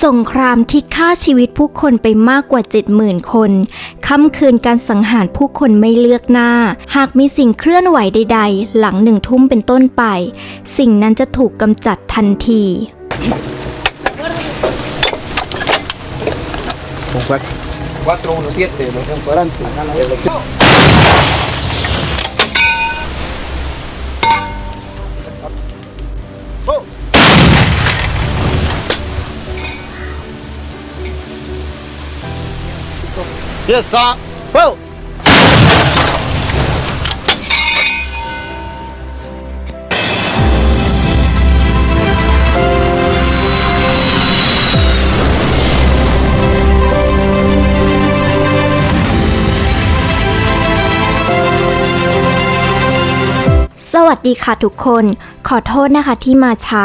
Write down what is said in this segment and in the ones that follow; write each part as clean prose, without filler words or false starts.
สงครามที่ฆ่าชีวิตผู้คนไปมากกว่า 70,000 คนค่ำคืนการสังหารผู้คนไม่เลือกหน้าหากมีสิ่งเคลื่อนไหวใดๆหลัง1 ทุ่มเป็นต้นไปสิ่งนั้นจะถูกกำจัดทันที Yes, sir. Well.สวัสดีค่ะทุกคนขอโทษนะคะที่มาช้า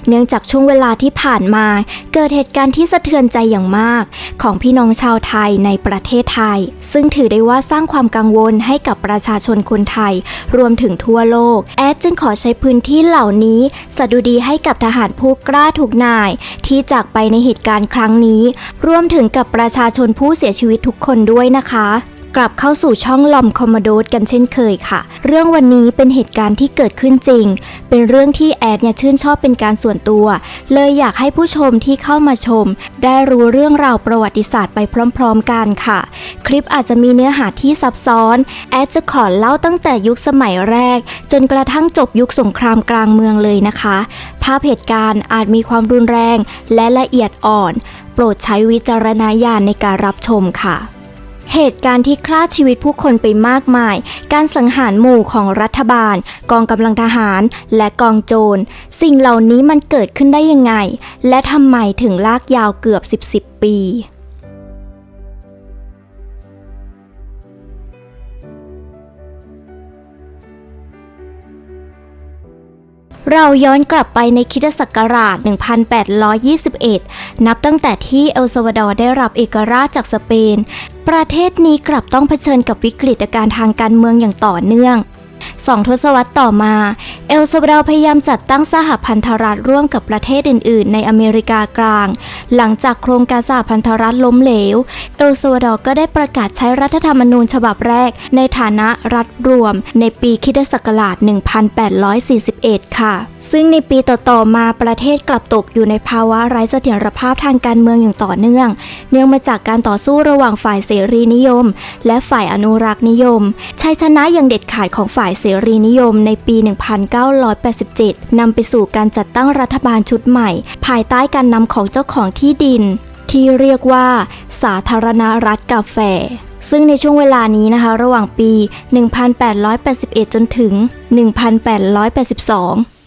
เนื่องจากช่วงเวลาที่ผ่านมาเกิดเหตุการณ์ที่สะเทือนใจอย่างมากของพี่น้องชาวไทยในประเทศไทยซึ่งถือได้ว่าสร้างความกังวลให้กับประชาชนคนไทยรวมถึงทั่วโลกแอดจึงขอใช้พื้นที่เหล่านี้สดุดีให้กับทหารผู้กล้าทุกนายที่จากไปในเหตุการณ์ครั้งนี้รวมถึงกับประชาชนผู้เสียชีวิตทุกคนด้วยนะคะกลับเข้าสู่ช่องลอมคอมโมโดสกันเช่นเคยค่ะเรื่องวันนี้เป็นเหตุการณ์ที่เกิดขึ้นจริงเป็นเรื่องที่แอดเนี่ยชื่นชอบเป็นการส่วนตัวเลยอยากให้ผู้ชมที่เข้ามาชมได้รู้เรื่องราวประวัติศาสตร์ไปพร้อมๆกันค่ะคลิปอาจจะมีเนื้อหาที่ซับซ้อนแอดจะขอเล่าตั้งแต่ยุคสมัยแรกจนกระทั่งจบยุคสงครามกลางเมืองเลยนะคะภาพเหตุการณ์อาจมีความรุนแรงและละเอียดอ่อนโปรดใช้วิจารณญาณในการรับชมค่ะเหตุการณ์ที่ฆ่าชีวิตผู้คนไปมากมายการสังหารหมู่ของรัฐบาลกองกำลังทหารและกองโจรสิ่งเหล่านี้มันเกิดขึ้นได้ยังไงและทำไมถึงลากยาวเกือบ10 ปีเราย้อนกลับไปในคริสตศักราช 1821 นับตั้งแต่ที่เอลซัลวาดอร์ได้รับเอกราชจากสเปนประเทศนี้กลับต้องเผชิญกับวิกฤตการณ์ทางการเมืองอย่างต่อเนื่อง2 ทศวรรษต่อมาเอลซัลวาดอร์พยายามจัดตั้งสหพันธรัฐร่วมกับประเทศอื่นๆในอเมริกากลางหลังจากโครงการสหพันธรัฐล้มเหลวเอลซัลวาดอร์ก็ได้ประกาศใช้รัฐธรรมนูญฉบับแรกในฐานะรัฐรวมในปีคริสตศักราช 1841 ค่ะซึ่งในปีต่อๆมาประเทศกลับตกอยู่ในภาวะไร้เสถียรภาพทางการเมืองอย่างต่อเนื่องเนื่องมาจากการต่อสู้ระหว่างฝ่ายเสรีนิยมและฝ่ายอนุรักษ์นิยมชัยชนะอย่างเด็ดขาดของฝ่ายเสรีนิยมในปี 1987 นำไปสู่การจัดตั้งรัฐบาลชุดใหม่ภายใต้การนำของเจ้าของที่ดินที่เรียกว่าสาธารณรัฐกาแฟซึ่งในช่วงเวลานี้นะคะระหว่างปี 1881 จนถึง 1882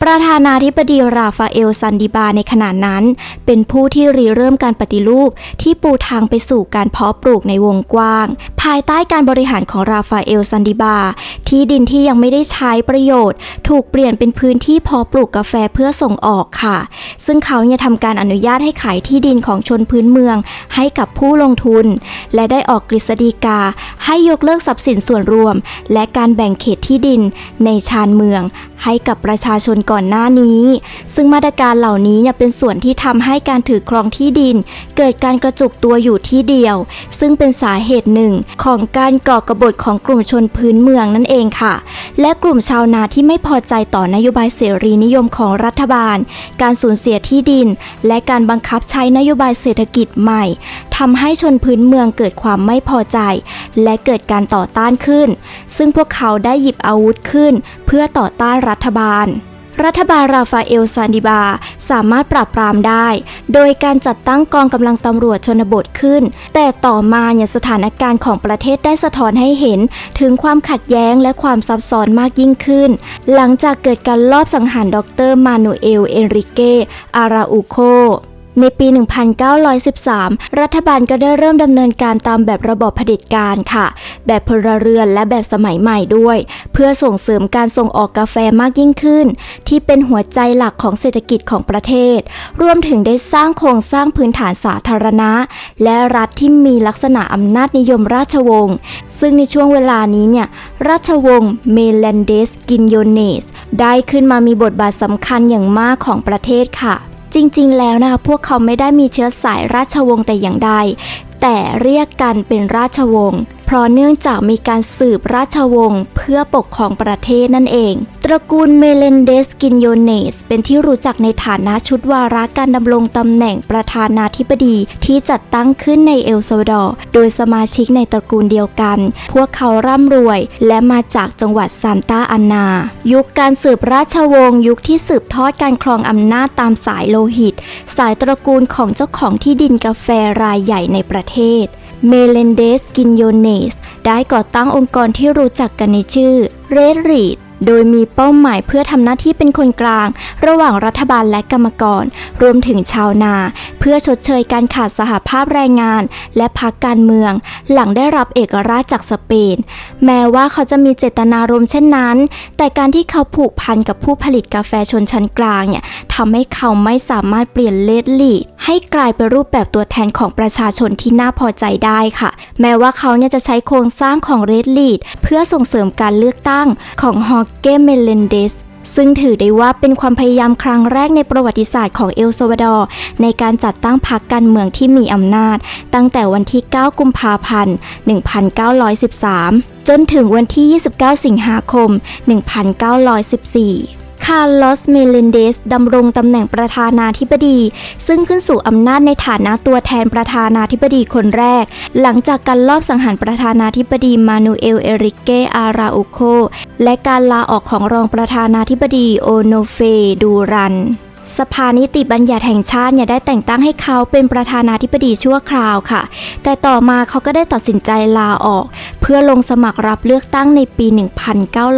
ประธานาธิบดีราฟาเอลซันดิบาในขณะนั้นเป็นผู้ที่ริเริ่มการปฏิรูปที่ปูทางไปสู่การเพาะปลูกในวงกว้างภายใต้การบริหารของราฟาเอลซันดิบาที่ดินที่ยังไม่ได้ใช้ประโยชน์ถูกเปลี่ยนเป็นพื้นที่เพาะปลูกกาแฟเพื่อส่งออกค่ะซึ่งเขาเนี่ยทำการอนุญาตให้ขายที่ดินของชนพื้นเมืองให้กับผู้ลงทุนและได้ออกกฤษฎีกาให้ยกเลิกทรัพย์สินส่วนรวมและการแบ่งเขตที่ดินในชานเมืองให้กับประชาชนก่อนหน้านี้ซึ่งมาตรการเหล่านี้เนี่ยเป็นส่วนที่ทำให้การถือครองที่ดินเกิดการกระจุกตัวอยู่ที่เดียวซึ่งเป็นสาเหตุหนึ่งของการก่อกบฏของกลุ่มชนพื้นเมืองนั่นเองค่ะและกลุ่มชาวนาที่ไม่พอใจต่อนโยบายเสรีนิยมของรัฐบาลการสูญเสียที่ดินและการบังคับใช้นโยบายเศรษฐกิจใหม่ทำให้ชนพื้นเมืองเกิดความไม่พอใจและเกิดการต่อต้านขึ้นซึ่งพวกเขาได้หยิบอาวุธขึ้นเพื่อต่อต้านรัฐบาลราฟาเอลซันดิบาสามารถปราบปรามได้โดยการจัดตั้งกองกำลังตำรวจชนบทขึ้นแต่ต่อมาเนี่ยสถานการณ์ของประเทศได้สะท้อนให้เห็นถึงความขัดแย้งและความซับซ้อนมากยิ่งขึ้นหลังจากเกิดการลอบสังหารดร.มานูเอล เอนริเก อาราอูโคในปี 1913 รัฐบาลก็ได้เริ่มดำเนินการตามแบบระบอบเผด็จการค่ะแบบพลเรือนและแบบสมัยใหม่ด้วยเพื่อส่งเสริมการส่งออกกาแฟมากยิ่งขึ้นที่เป็นหัวใจหลักของเศรษฐกิจของประเทศรวมถึงได้สร้างโครงสร้างพื้นฐานสาธารณะและรัฐที่มีลักษณะอำนาจนิยมราชวงศ์ซึ่งในช่วงเวลานี้เนี่ยราชวงศ์เมเลนเดส กินโยเนสได้ขึ้นมามีบทบาทสำคัญอย่างมากของประเทศค่ะ จริงๆแล้วนะคะพวกเขาไม่ได้มีเชื้อสายราชวงศ์แต่อย่างใดแต่เรียกกันเป็นราชวงศ์เพราะเนื่องจากมีการสืบราชวงศ์เพื่อปกครองประเทศนั่นเองตระกูลเมเลนเดสกินโยเนสเป็นที่รู้จักในฐานะชุดวาระการดำรงตำแหน่งประธานาธิบดีที่จัดตั้งขึ้นในเอลซัลวาดอร์โดยสมาชิกในตระกูลเดียวกันพวกเขาร่ำรวยและมาจากจังหวัดซานตาอานายุคการสืบราชวงศ์ยุคที่สืบทอดการครองอำนาจตามสายโลหิตสายตระกูลของเจ้าของที่ดินกาแฟรายใหญ่ในประเทศเมเลนเดสกินโยเนสได้ก่อตั้งองค์กรที่รู้จักกันในชื่อ Red Reed โดยมีเป้าหมายเพื่อทำหน้าที่เป็นคนกลางระหว่างรัฐบาลและกรรมกรรวมถึงชาวนาเพื่อชดเชยการขาดสหภาพแรงงานและพรรคการเมืองหลังได้รับเอกราชจากสเปนแม้ว่าเขาจะมีเจตนารมณ์เช่นนั้นแต่การที่เขาผูกพันกับผู้ผลิตกาแฟชนชั้นกลางเนี่ยทำให้เขาไม่สามารถเปลี่ยนเลดลีดให้กลายเป็นรูปแบบตัวแทนของประชาชนที่น่าพอใจได้ค่ะแม้ว่าเขาเนี่ยจะใช้โครงสร้างของเรดลีดเพื่อส่งเสริมการเลือกตั้งของฮอร์เกเมเลนเดสซึ่งถือได้ว่าเป็นความพยายามครั้งแรกในประวัติศาสตร์ของเอลซัลวาดอร์ในการจัดตั้งพรรคการเมืองที่มีอำนาจตั้งแต่วันที่ 9 กุมภาพันธ์ 1913 จนถึงวันที่ 29 สิงหาคม 1914คาร์ลอส เมเลนเดสดำรงตำแหน่งประธานาธิบดีซึ่งขึ้นสู่อำนาจในฐานะตัวแทนประธานาธิบดีคนแรกหลังจากการลอบสังหารประธานาธิบดีมานูเอล เอริเก อาราอุโคและการลาออกของรองประธานาธิบดีโอโนเฟ ดูรันสภานิติบัญญัติแห่งชาติได้แต่งตั้งให้เขาเป็นประธานาธิบดีชั่วคราวค่ะแต่ต่อมาเขาก็ได้ตัดสินใจลาออกเพื่อลงสมัครรับเลือกตั้งในปี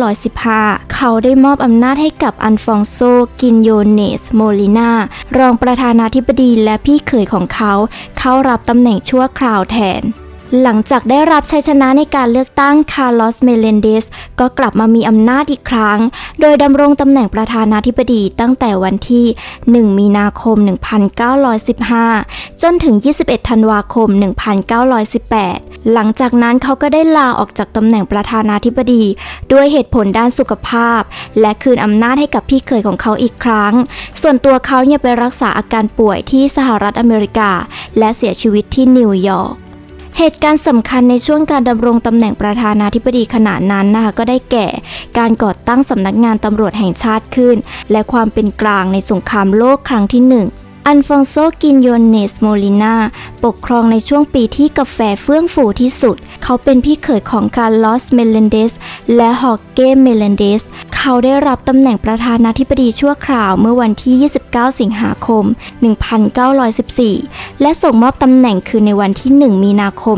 1915 เขาได้มอบอำนาจให้กับอันฟองโซ กินโยเนส โมลินารองประธานาธิบดีและพี่เขยของเขาเข้ารับตำแหน่งชั่วคราวแทนหลังจากได้รับชัยชนะในการเลือกตั้งคาร์ลอส เมเลนเดสก็กลับมามีอำนาจอีกครั้งโดยดำรงตำแหน่งประธานาธิบดีตั้งแต่วันที่ 1 มีนาคม 1915 จนถึง 21 ธันวาคม 1918 หลังจากนั้นเขาก็ได้ลาออกจากตำแหน่งประธานาธิบดีด้วยเหตุผลด้านสุขภาพและคืนอำนาจให้กับพี่เขยของเขาอีกครั้งส่วนตัวเขาไปรักษาอาการป่วยที่สหรัฐอเมริกาและเสียชีวิตที่นิวยอร์กเหตุการณ์สำคัญในช่วงการดำรงตำแหน่งประธานาธิบดีขณะนั้นนะคะก็ได้แก่การก่อตั้งสำนักงานตำรวจแห่งชาติขึ้นและความเป็นกลางในสงครามโลกครั้งที่ 1อันฟองโซ กินโยเนส โมลินาปกครองในช่วงปีที่กาแฟเฟื่องฟูที่สุดเขาเป็นพี่เขยของคาร์ลอส เมเลนเดสและฮอร์เก เมเลนเดสเขาได้รับตำแหน่งประธานาธิบดีชั่วคราวเมื่อวันที่ 29 สิงหาคม 1914 และส่งมอบตำแหน่งคือในวันที่ 1 มีนาคม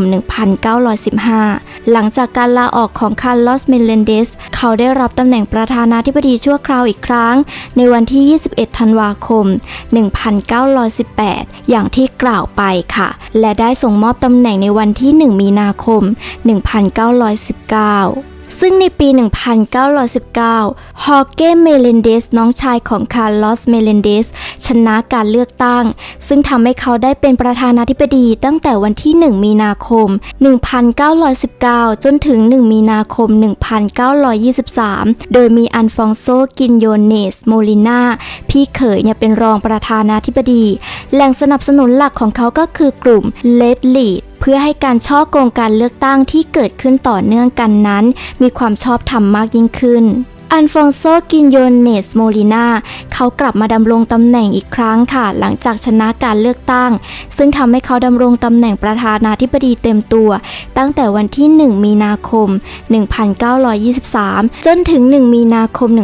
1915 หลังจากการลาออกของคาร์ลอส เมเลนเดสเขาได้รับตำแหน่งประธานาธิบดีชั่วคราวอีกครั้งในวันที่ 21 ธันวาคม 1918 อย่างที่กล่าวไปค่ะและได้ส่งมอบตำแหน่งในวันที่ 1 มีนาคม 1919 ซึ่งในปี 1919 ฮอร์เก เมเลนเดสน้องชายของคาร์ลอส เมเลนเดสชนะการเลือกตั้งซึ่งทำให้เขาได้เป็นประธานาธิบดีตั้งแต่วันที่ 1 มีนาคม 1919 จนถึง 1 มีนาคม 1923 โดยมีอันฟองโซ กินโยเนส โมลินาพี่เขยเป็นรองประธานาธิบดีแหล่งสนับสนุนหลักของเขาก็คือกลุ่มเลดลีดเพื่อให้การช่อโกงการเลือกตั้งที่เกิดขึ้นต่อเนื่องกันนั้นมีความชอบธรรมมากยิ่งขึ้นอันฟองโซ กินโยเนส โมลินาเขากลับมาดำรงตำแหน่งอีกครั้งค่ะหลังจากชนะการเลือกตั้งซึ่งทำให้เขาดำรงตำแหน่งประธานาธิบดีเต็มตัวตั้งแต่วันที่ 1 มีนาคม 1923 จนถึง 1 มีนาคม 1927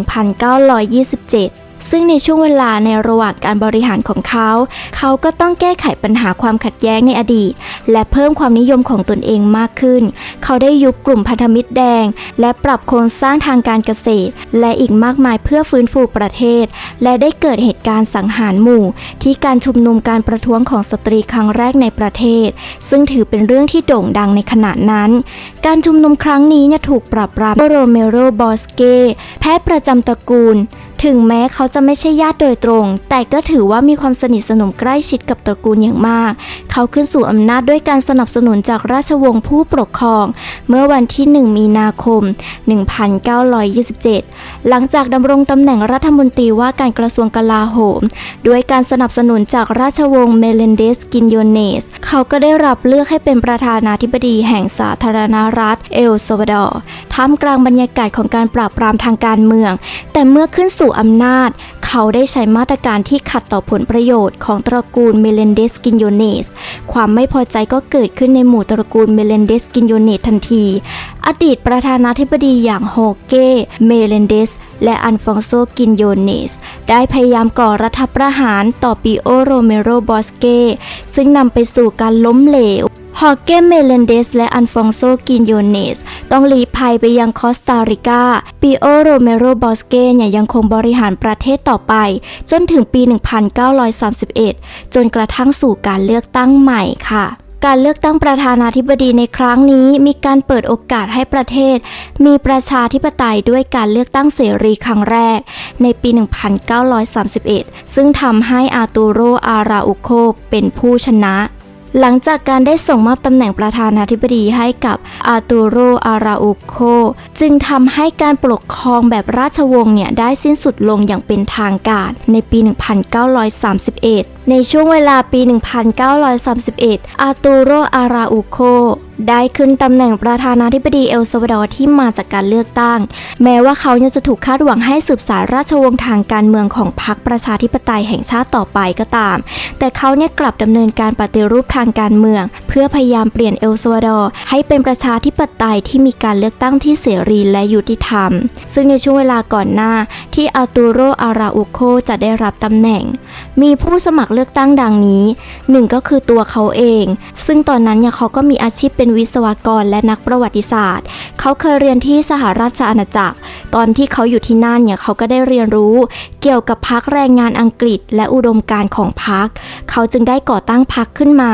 ซึ่งในช่วงเวลาในระหว่างการบริหารของเขาก็ต้องแก้ไขปัญหาความขัดแย้งในอดีตและเพิ่มความนิยมของตนเองมากขึ้นเขาได้ยุบกลุ่มพันธมิตรแดงและปรับโครงสร้างทางการเกษตรและอีกมากมายเพื่อฟื้นฟูประเทศและได้เกิดเหตุการณ์สังหารหมู่ที่การชุมนุมการประท้วงของสตรีครั้งแรกในประเทศซึ่งถือเป็นเรื่องที่โด่งดังในขณะนั้นการชุมนุมครั้งนี้ถูกปราบปรามโรเมโร บอสเกแพทย์ประจำตระกูล ถึงแม้เขาจะไม่ใช่ญาติโดยตรง แต่ก็ถือว่ามีความสนิทสนมใกล้ชิดกับตระกูลอย่างมากเขาขึ้นสู่อำนาจด้วยการสนับสนุนจากราชวงศ์ผู้ปกครองเมื่อวันที่ 1 มีนาคม 1927 หลังจากดำรงตำแหน่งรัฐมนตรีว่าการกระทรวงกลาโหมด้วยการสนับสนุนจากราชวงศ์เมเลนเดสกินโยเนสเขาก็ได้รับเลือกให้เป็นประธานาธิบดีแห่งสาธารณรัฐเอลซัลวาดอร์ท่ามกลางบรรยากาศของการปราบปรามทางการเมืองแต่เมื่อขึ้นสู่อำนาจเขาได้ใช้มาตรการที่ขัดต่อผลประโยชน์ของตระกูลเมเลนเดสกินโยเนสความไม่พอใจก็เกิดขึ้นในหมู่ตระกูลเมเลนเดสกินโยเนสทันทีอดีตประธานาธิบดีอย่างโฮเก้เมเลนเดสและอันฟองโซกินโยเนสได้พยายามก่อรัฐประหารต่อปิโอโรเมโรบอสเกซึ่งนำไปสู่การล้มเหลวฮอเก้เมเลนเดสและอันฟองโซกินโยเนสต้องลี้ภัยไปยังคอสตาริกาปิโอโรเมโรบอสเกเนี่ยยังคงบริหารประเทศต่อไปจนถึงปี 1931 จนกระทั่งสู่การเลือกตั้งใหม่ค่ะการเลือกตั้งประธานาธิบดีในครั้งนี้มีการเปิดโอกาสให้ประเทศมีประชาธิปไตยด้วยการเลือกตั้งเสรีครั้งแรกในปี 1931 ซึ่งทำให้อาตูโร อาราอุโคเป็นผู้ชนะหลังจากการได้ส่งมอบตำแหน่งประธานาธิบดีให้กับอาตูโร อาราอุโคจึงทำให้การปกครองแบบราชวงศ์เนี่ยได้สิ้นสุดลงอย่างเป็นทางการในปี 1931 ในช่วงเวลาปี 1931 อาตูโร อาราอุโคได้ขึ้นตำแหน่งประธานาธิบดีเอลซัลวาดอร์ที่มาจากการเลือกตั้งแม้ว่าเขาจะถูกคาดหวังให้สืบสานราชวงศ์ทางการเมืองของพรรคประชาธิปไตยแห่งชาติต่อไปก็ตามแต่เขากลับดำเนินการปฏิรูปทางการเมืองเพื่อพยายามเปลี่ยนเอลซัลวาดอร์ให้เป็นประชาธิปไตยที่มีการเลือกตั้งที่เสรีและยุติธรรมซึ่งในช่วงเวลาก่อนหน้าที่อาตูโร อาราอุโคจะได้รับตำแหน่งมีผู้สมัครเลือกตั้งดังนี้1ก็คือตัวเขาเองซึ่งตอนนั้นเขาก็มีอาชีพเป็นวิศวกรและนักประวัติศาสตร์เขาเคยเรียนที่สหราชอาณาจักรตอนที่เขาอยู่ที่นั่นเขาก็ได้เรียนรู้เกี่ยวกับพรรคแรงงานอังกฤษและอุดมการณ์ของพรรคเขาจึงได้ก่อตั้งพรรคขึ้นมา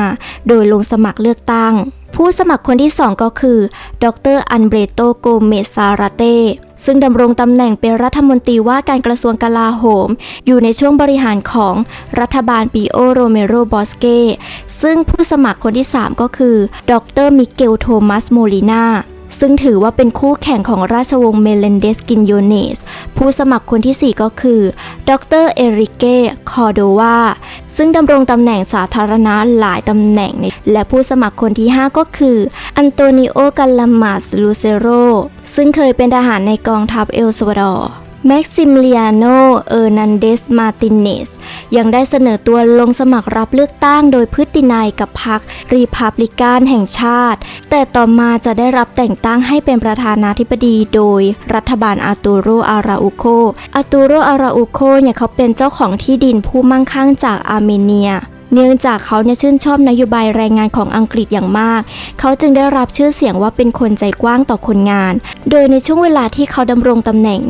โดยลงสมัครเลือกตั้งผู้สมัครคนที่2ก็คือดร.อันเบรโต โกเมซ ซาราเต้ซึ่งดำรงตำแหน่งเป็นรัฐมนตรีว่าการกระทรวงกลาโหมอยู่ในช่วงบริหารของรัฐบาลปิโอโรเมโรบอสเกซึ่งผู้สมัครคนที่3ก็คือดร.มิเกล โทมัส โมลินาซึ่งถือว่าเป็นคู่แข่งของราชวงศ์เมเลนเดสกินโยเนสผู้สมัครคนที่4ก็คือดร.เอริเก คอร์โดวาซึ่งดำรงตำแหน่งสาธารณะหลายตำแหน่งและผู้สมัครคนที่5ก็คืออันโตนิโอ กาลามัส ลูเซโรซึ่งเคยเป็นทหารในกองทัพเอลซัลวาดอร์แม็กซิมเลียโน เออร์นันเดส มาติเนสยังได้เสนอตัวลงสมัครรับเลือกตั้งโดยพฤตินัยกับพรรครีพับลิกันแห่งชาติแต่ต่อมาจะได้รับแต่งตั้งให้เป็นประธานาธิบดีโดยรัฐบาลอาตูโร อาราอุโคอาตูโร อาราอุโคเขาเป็นเจ้าของที่ดินผู้มั่งคั่งจากอาร์เมเนียเนื่องจากเขาชื่นชอบนโยบายแรงงานของอังกฤษอย่างมากเขาจึงได้รับชื่อเสียงว่าเป็นคนใจกว้างต่อคนงานโดยในช่วงเวลาที่เขาดำรงตำแหน่ง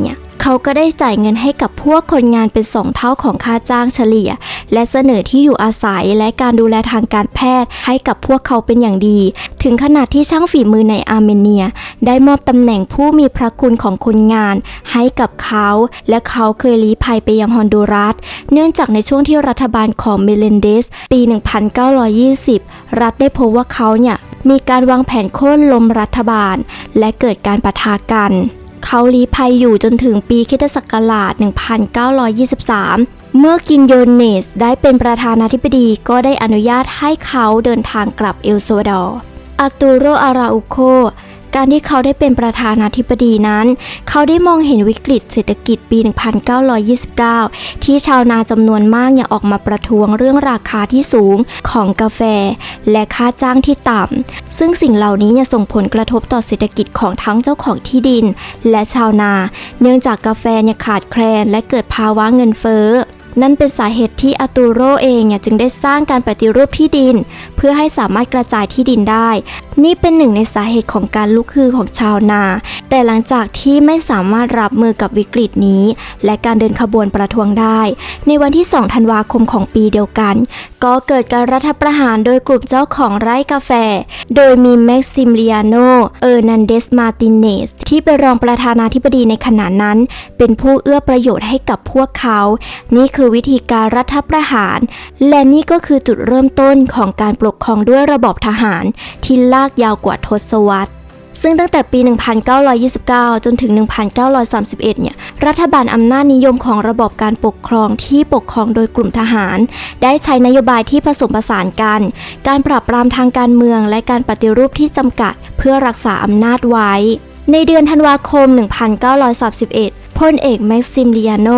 เขาก็ได้จ่ายเงินให้กับพวกคนงานเป็น2เท่าของค่าจ้างเฉลี่ยและเสนอที่อยู่อาศัยและการดูแลทางการแพทย์ให้กับพวกเขาเป็นอย่างดีถึงขนาดที่ช่างฝีมือในอาร์เมเนียได้มอบตำแหน่งผู้มีพระคุณของคนงานให้กับเขาและเขาเคยลี้ภัยไปยังฮอนดูรัสเนื่องจากในช่วงที่รัฐบาลของเมเลนเดสปี 1920 รัฐได้พบว่าเขามีการวางแผนโค่นล้มรัฐบาลและเกิดการปะทะกันเขาลี้ภัยอยู่จนถึงปีคริสตศักราช 1923 เมื่อกินโยเนสได้เป็นประธานาธิบดีก็ได้อนุญาตให้เขาเดินทางกลับเอลซัลวาดอร์อาตูโร อาราอุโคการที่เขาได้เป็นประธานาธิบดีนั้นเขาได้มองเห็นวิกฤตเศรษฐกิจปี 1929 ที่ชาวนาจำนวนมากออกมาประท้วงเรื่องราคาที่สูงของกาแฟและค่าจ้างที่ต่ำซึ่งสิ่งเหล่านี้ส่งผลกระทบต่อเศรษฐกิจของทั้งเจ้าของที่ดินและชาวนาเนื่องจากกาแฟขาดแคลนและเกิดภาวะเงินเฟ้อ นั่นเป็นสาเหตุที่อาตูโรเองจึงได้สร้างการปฏิรูปที่ดินเพื่อให้สามารถกระจายที่ดินได้นี่เป็นหนึ่งในสาเหตุของการลุกฮือของชาวนาแต่หลังจากที่ไม่สามารถรับมือกับวิกฤตนี้และการเดินขบวนประท้วงได้ในวันที่ 2 ธันวาคมของปีเดียวกันก็เกิดการรัฐประหารโดยกลุ่มเจ้าของไร่กาแฟโดยมีแม็กซิมเลียโน เออร์นันเดส มาร์ติเนสที่เป็นรองประธานาธิบดีในขณะนั้นเป็นผู้เอื้อประโยชน์ให้กับพวกเขานี่คือวิธีการรัฐประหารและนี่ก็คือจุดเริ่มต้นของการปกครองด้วยระบอบทหารที่ลากยาวกว่าทศวรรษซึ่งตั้งแต่ปี 1929 จนถึง 1931 รัฐบาลอำนาจนิยมของระบอบการปกครองที่ปกครองโดยกลุ่มทหารได้ใช้นโยบายที่ผสมผสานกันการปราบปรามทางการเมืองและการปฏิรูปที่จำกัดเพื่อรักษาอำนาจไว้ในเดือนธันวาคม 1931 พลเอกแม็กซิมเลียโน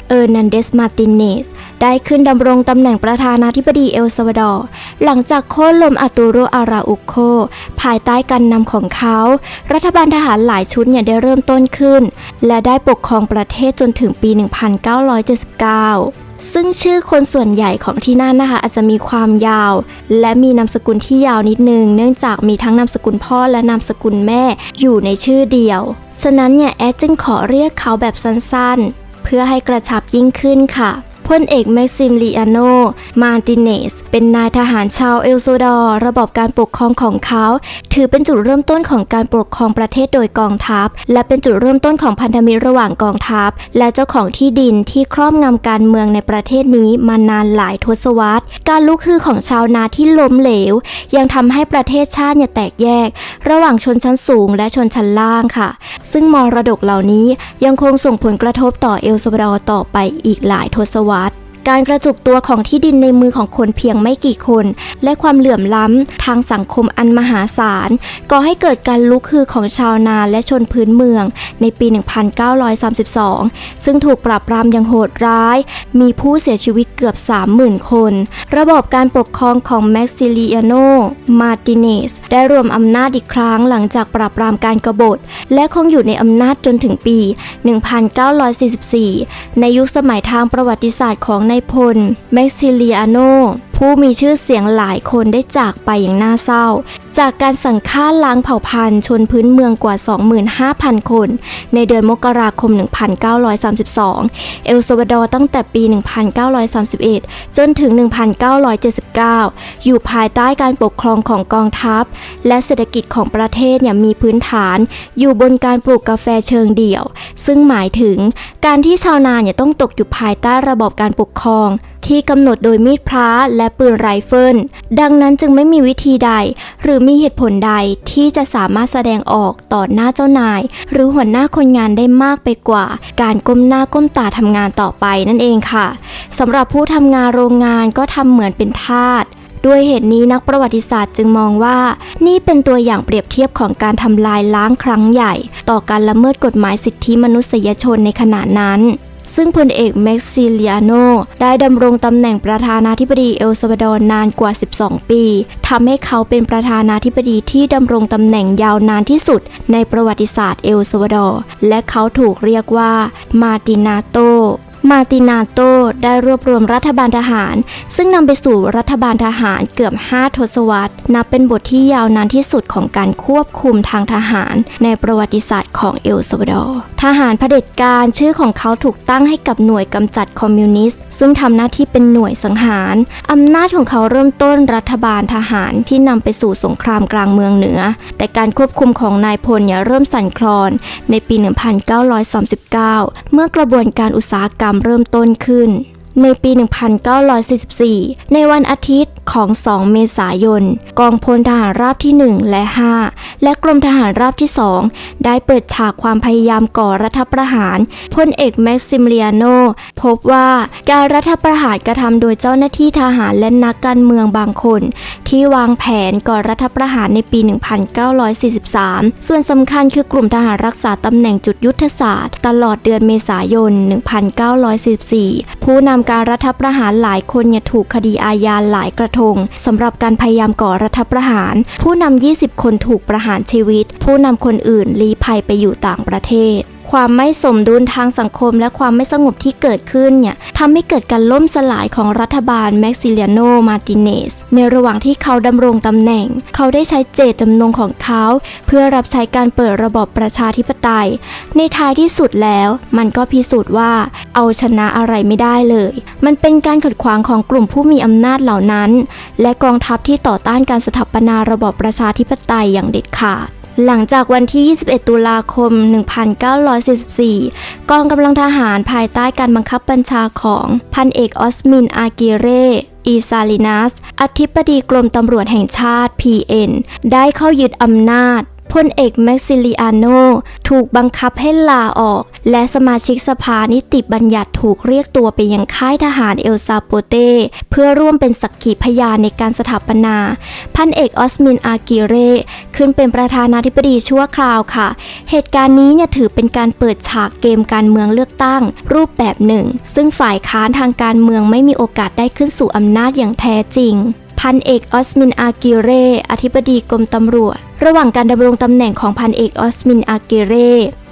เออร์นันเดส มาร์ติเนสได้ขึ้นดำรงตำแหน่งประธานาธิบดีเอลซัลวาดอร์หลังจากโค่นล้มอาตูโร อาราอุโคภายใต้การนำของเขารัฐบาลทหารหลายชุดได้เริ่มต้นขึ้นและได้ปกครองประเทศจนถึงปี 1979 ซึ่งชื่อคนส่วนใหญ่ของที่นั่นนะคะอาจจะมีความยาวและมีนามสกุลที่ยาวนิดนึงเนื่องจากมีทั้งนามสกุลพ่อและนามสกุลแม่อยู่ในชื่อเดียวฉะนั้นแอดจึงขอเรียกเขาแบบสั้นๆเพื่อให้กระชับยิ่งขึ้นค่ะพลเอกแม็กซิมเลียโน มาร์ติเนสเป็นนายทหารชาวเอลซัลวาดอร์ระบอบการปกครองของเขาถือเป็นจุดเริ่มต้นของการปกครองประเทศโดยกองทัพและเป็นจุดเริ่มต้นของพันธมิตรระหว่างกองทัพและเจ้าของที่ดินที่ครอบงำการเมืองในประเทศนี้มานานหลายทศวรรษการลุกฮือของชาวนาที่ล้มเหลวยังทำให้ประเทศชาติแตกแยกระหว่างชนชั้นสูงและชนชั้นล่างค่ะซึ่งมรดกเหล่านี้ยังคงส่งผลกระทบต่อเอลซัลวาดอร์ต่อไปอีกหลายทศวรรษการกระจุกตัวของที่ดินในมือของคนเพียงไม่กี่คนและความเหลื่อมล้ำทางสังคมอันมหาศาลก่อให้เกิดการลุกฮือของชาวนาและชนพื้นเมืองในปี 1932 ซึ่งถูกปราบปรามอย่างโหดร้ายมีผู้เสียชีวิตเกือบ 30,000 คนระบบการปกครองของแม็กซิเลียโน มาร์ติเนสได้รวมอำนาจอีกครั้งหลังจากปราบปรามการกบฏและคงอยู่ในอำนาจจนถึงปี 1944 ในยุคสมัยทางประวัติศาสตร์ของนายพลแม็กซิเลียโนผู้มีชื่อเสียงหลายคนได้จากไปอย่างน่าเศร้าจากการสั่งฆ่าล้างเผ่าพันธุ์ชนพื้นเมืองกว่า 25,000 คนในเดือนมกราคม 1932 เอลซัลวาดอร์ตั้งแต่ปี 1931 จนถึง 1979 อยู่ภายใต้การปกครองของกองทัพและเศรษฐกิจของประเทศมีพื้นฐานอยู่บนการปลูกกาแฟเชิงเดี่ยวซึ่งหมายถึงการที่ชาวนาต้องตกอยู่ภายใต้ระบอบการปกครองที่กำหนดโดยมีดพระและปืนไรเฟิลดังนั้นจึงไม่มีวิธีใดหรือมีเหตุผลใดที่จะสามารถแสดงออกต่อหน้าเจ้านายหรือหัวหน้าคนงานได้มากไปกว่าการก้มหน้าก้มตาทำงานต่อไปนั่นเองค่ะสำหรับผู้ทำงานโรงงานก็ทำเหมือนเป็นทาสด้วยเหตุนี้นักประวัติศาสตร์จึงมองว่านี่เป็นตัวอย่างเปรียบเทียบของการทำลายล้างครั้งใหญ่ต่อการละเมิดกฎหมายสิทธิมนุษยชนในขณะนั้นซึ่งพลเอกแม็กซิเลียโนได้ดำรงตำแหน่งประธานาธิบดีเอลซัลวาดอร์นานกว่า 12 ปีทำให้เขาเป็นประธานาธิบดีที่ดำรงตำแหน่งยาวนานที่สุดในประวัติศาสตร์เอลซัลวาดอร์และเขาถูกเรียกว่ามาร์ตินาโตได้รวบรวมรัฐบาลทหารซึ่งนำไปสู่รัฐบาลทหารเกือบ5 ทศวรรษนับเป็นบทที่ยาวนานที่สุดของการควบคุมทางทหารในประวัติศาสตร์ของเอลซัลวาดอร์ทหารเผด็จการชื่อของเขาถูกตั้งให้กับหน่วยกำจัดคอมมิวนิสต์ซึ่งทำหน้าที่เป็นหน่วยสังหารอำนาจของเขาเริ่มต้นรัฐบาลทหารที่นำไปสู่สงครามกลางเมืองเหนือแต่การควบคุมของนายพลเริ่มสั่นคลอนในปี 1939 เมื่อกระบวนการอุตสาหกรรมเริ่มต้นขึ้นในปี 1944 ในวันอาทิตย์ของ 2 เมษายน กองพลทหารราบที่ 1 และ 5 และกรมทหารราบที่ 2 ได้เปิดฉากความพยายามก่อรัฐประหารพลเอกแม็กซิมเลียโนพบว่าการรัฐประหารกระทำโดยเจ้าหน้าที่ทหารและนักการเมืองบางคนที่วางแผนก่อรัฐประหารในปี 1943 ส่วนสำคัญคือกลุ่มทหารรักษาตำแหน่งจุดยุทธศาสตร์ตลอดเดือนเมษายน 1944 ผู้นำการรัฐประหารหลายคนถูกคดีอาญาหลายกระทงสำหรับการพยายามก่อรัฐประหารผู้นำ20 คนถูกประหารชีวิตผู้นำคนอื่นลี้ภัยไปอยู่ต่างประเทศ ความไม่สมดุลทางสังคมและความไม่สงบที่เกิดขึ้นเนี่ยทำให้เกิดการล่มสลายของรัฐบาลแม็กซิเลียโน มาร์ติเนสในระหว่างที่เขาดำรงตำแหน่งเขาได้ใช้เจตจำนงของเขาเพื่อรับใช้การเปิดระบอบประชาธิปไตยในท้ายที่สุดแล้วมันก็พิสูจน์ว่าเอาชนะอะไรไม่ได้เลยมันเป็นการขัดขวางของกลุ่มผู้มีอำนาจเหล่านั้นและกองทัพที่ต่อต้านการสถาปนาระบอบประชาธิปไตยอย่างเด็ดขาดหลังจากวันที่ 21 ตุลาคม 1944 กองกำลังทหารภายใต้การบังคับบัญชาของพันเอกออสมิน อากิเร อีซาลินัส อธิบดีกรมตำรวจแห่งชาติ PN ได้เข้ายึดอำนาจพลเอกแม็กซิลิอาโนถูกบังคับให้ลาออกและสมาชิกสภานิติบัญญัติถูกเรียกตัวไปยังค่ายทหารเอลซาโปเตเพื่อร่วมเป็นสักขีพยานในการสถาปนาพันเอกออสมิน อากิเรขึ้นเป็นประธานาธิบดีชั่วคราวค่ะเหตุการณ์นี้เนี่ยถือเป็นการเปิดฉากเกมการเมืองเลือกตั้งรูปแบบหนึ่งซึ่งฝ่ายค้านทางการเมืองไม่มีโอกาสได้ขึ้นสู่อำนาจอย่างแท้จริงพันเอกออสมิน อากิเรอธิบดีกรมตำรวจระหว่างการดำรงตำแหน่งของพันเอกออสมิน อากิเร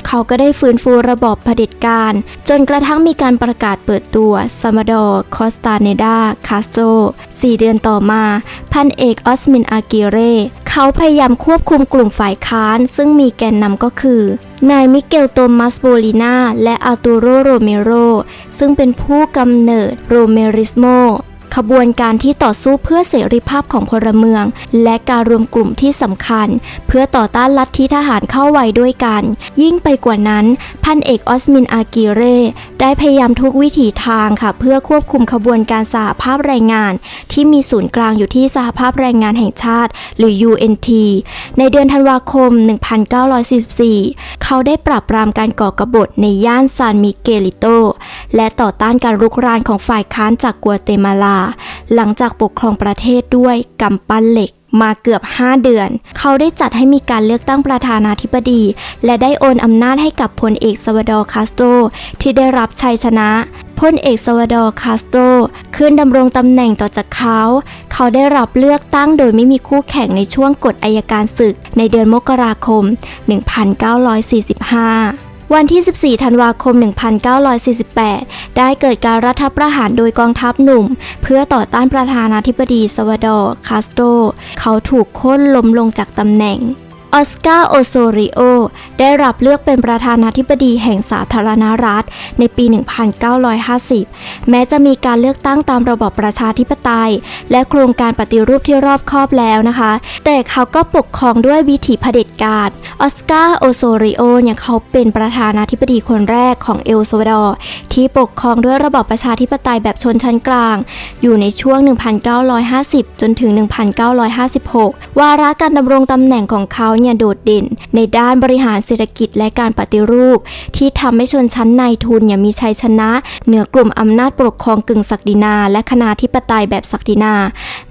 เขาก็ได้ฟื้นฟูระบอบเผด็จการจนกระทั่งมีการประกาศเปิดตัวซามาดอร์ คอสตาเนดา คาสโตร4 เดือนต่อมาพันเอกออสมิน อากิเรเขาพยายามควบคุมกลุ่มฝ่ายค้านซึ่งมีแกนนำก็คือนายมิเกล โตมัส โบลินาและอาร์ตูโร โรเมโรซึ่งเป็นผู้กำเนิดโรเมริสโมขบวนการที่ต่อสู้เพื่อเสรีภาพของพลเมืองและการรวมกลุ่มที่สำคัญเพื่อต่อต้านลัทธิทหารเข้าไว้ด้วยกันยิ่งไปกว่านั้นพันเอกออสมิน อากิเรได้พยายามทุกวิถีทางค่ะเพื่อควบคุมขบวนการสหภาพแรงงานที่มีศูนย์กลางอยู่ที่สหภาพแรงงานแห่งชาติหรือ UNT ในเดือนธันวาคม 1944 เขาได้ปราบปรามการก่อกบฏในย่านซานมิเกลิโตและต่อต้านการรุกรานของฝ่ายค้านจากกัวเตมาลาหลังจากปกครองประเทศด้วยกำปั้นเหล็กมาเกือบ5 เดือนเขาได้จัดให้มีการเลือกตั้งประธานาธิบดีและได้โอนอำนาจให้กับพลเอกซาวาดอร์ คาสโตรที่ได้รับชัยชนะพลเอกซาวาดอร์ คาสโตรขึ้นดำรงตำแหน่งต่อจากเขาได้รับเลือกตั้งโดยไม่มีคู่แข่งในช่วงกฎอัยการศึกในเดือนมกราคม 1945วันที่ 14 ธันวาคม 1948 ได้เกิดการรัฐประหารโดยกองทัพหนุ่มเพื่อต่อต้านประธานาธิบดีซาวาดอร์ คาสโตรเขาถูกโค่นล้มลงจากตำแหน่งออสการ์ โอโซริโอได้รับเลือกเป็นประธานาธิบดีแห่งสาธารณรัฐในปี 1950 แม้จะมีการเลือกตั้งตามระบอบประชาธิปไตยและโครงการปฏิรูปที่รอบคอบแล้วนะคะแต่เขาก็ปกครองด้วยวิถีเผด็จการออสการ์ โอโซริโอเนี่ยเขาเป็นประธานาธิบดีคนแรกของเอลซัลวาดอร์ที่ปกครองด้วยระบอบประชาธิปไตยแบบชนชั้นกลางอยู่ในช่วง 1950 จนถึง 1956 วาระการดำรงตำแหน่งของเขาโดดเด่นในด้านบริหารเศรษฐกิจและการปฏิรูปที่ทำให้ชนชั้นนายทุนมีชัยชนะเหนือกลุ่มอำนาจปกครองกึ่งศักดินาและคณาธิปไตยแบบศักดินา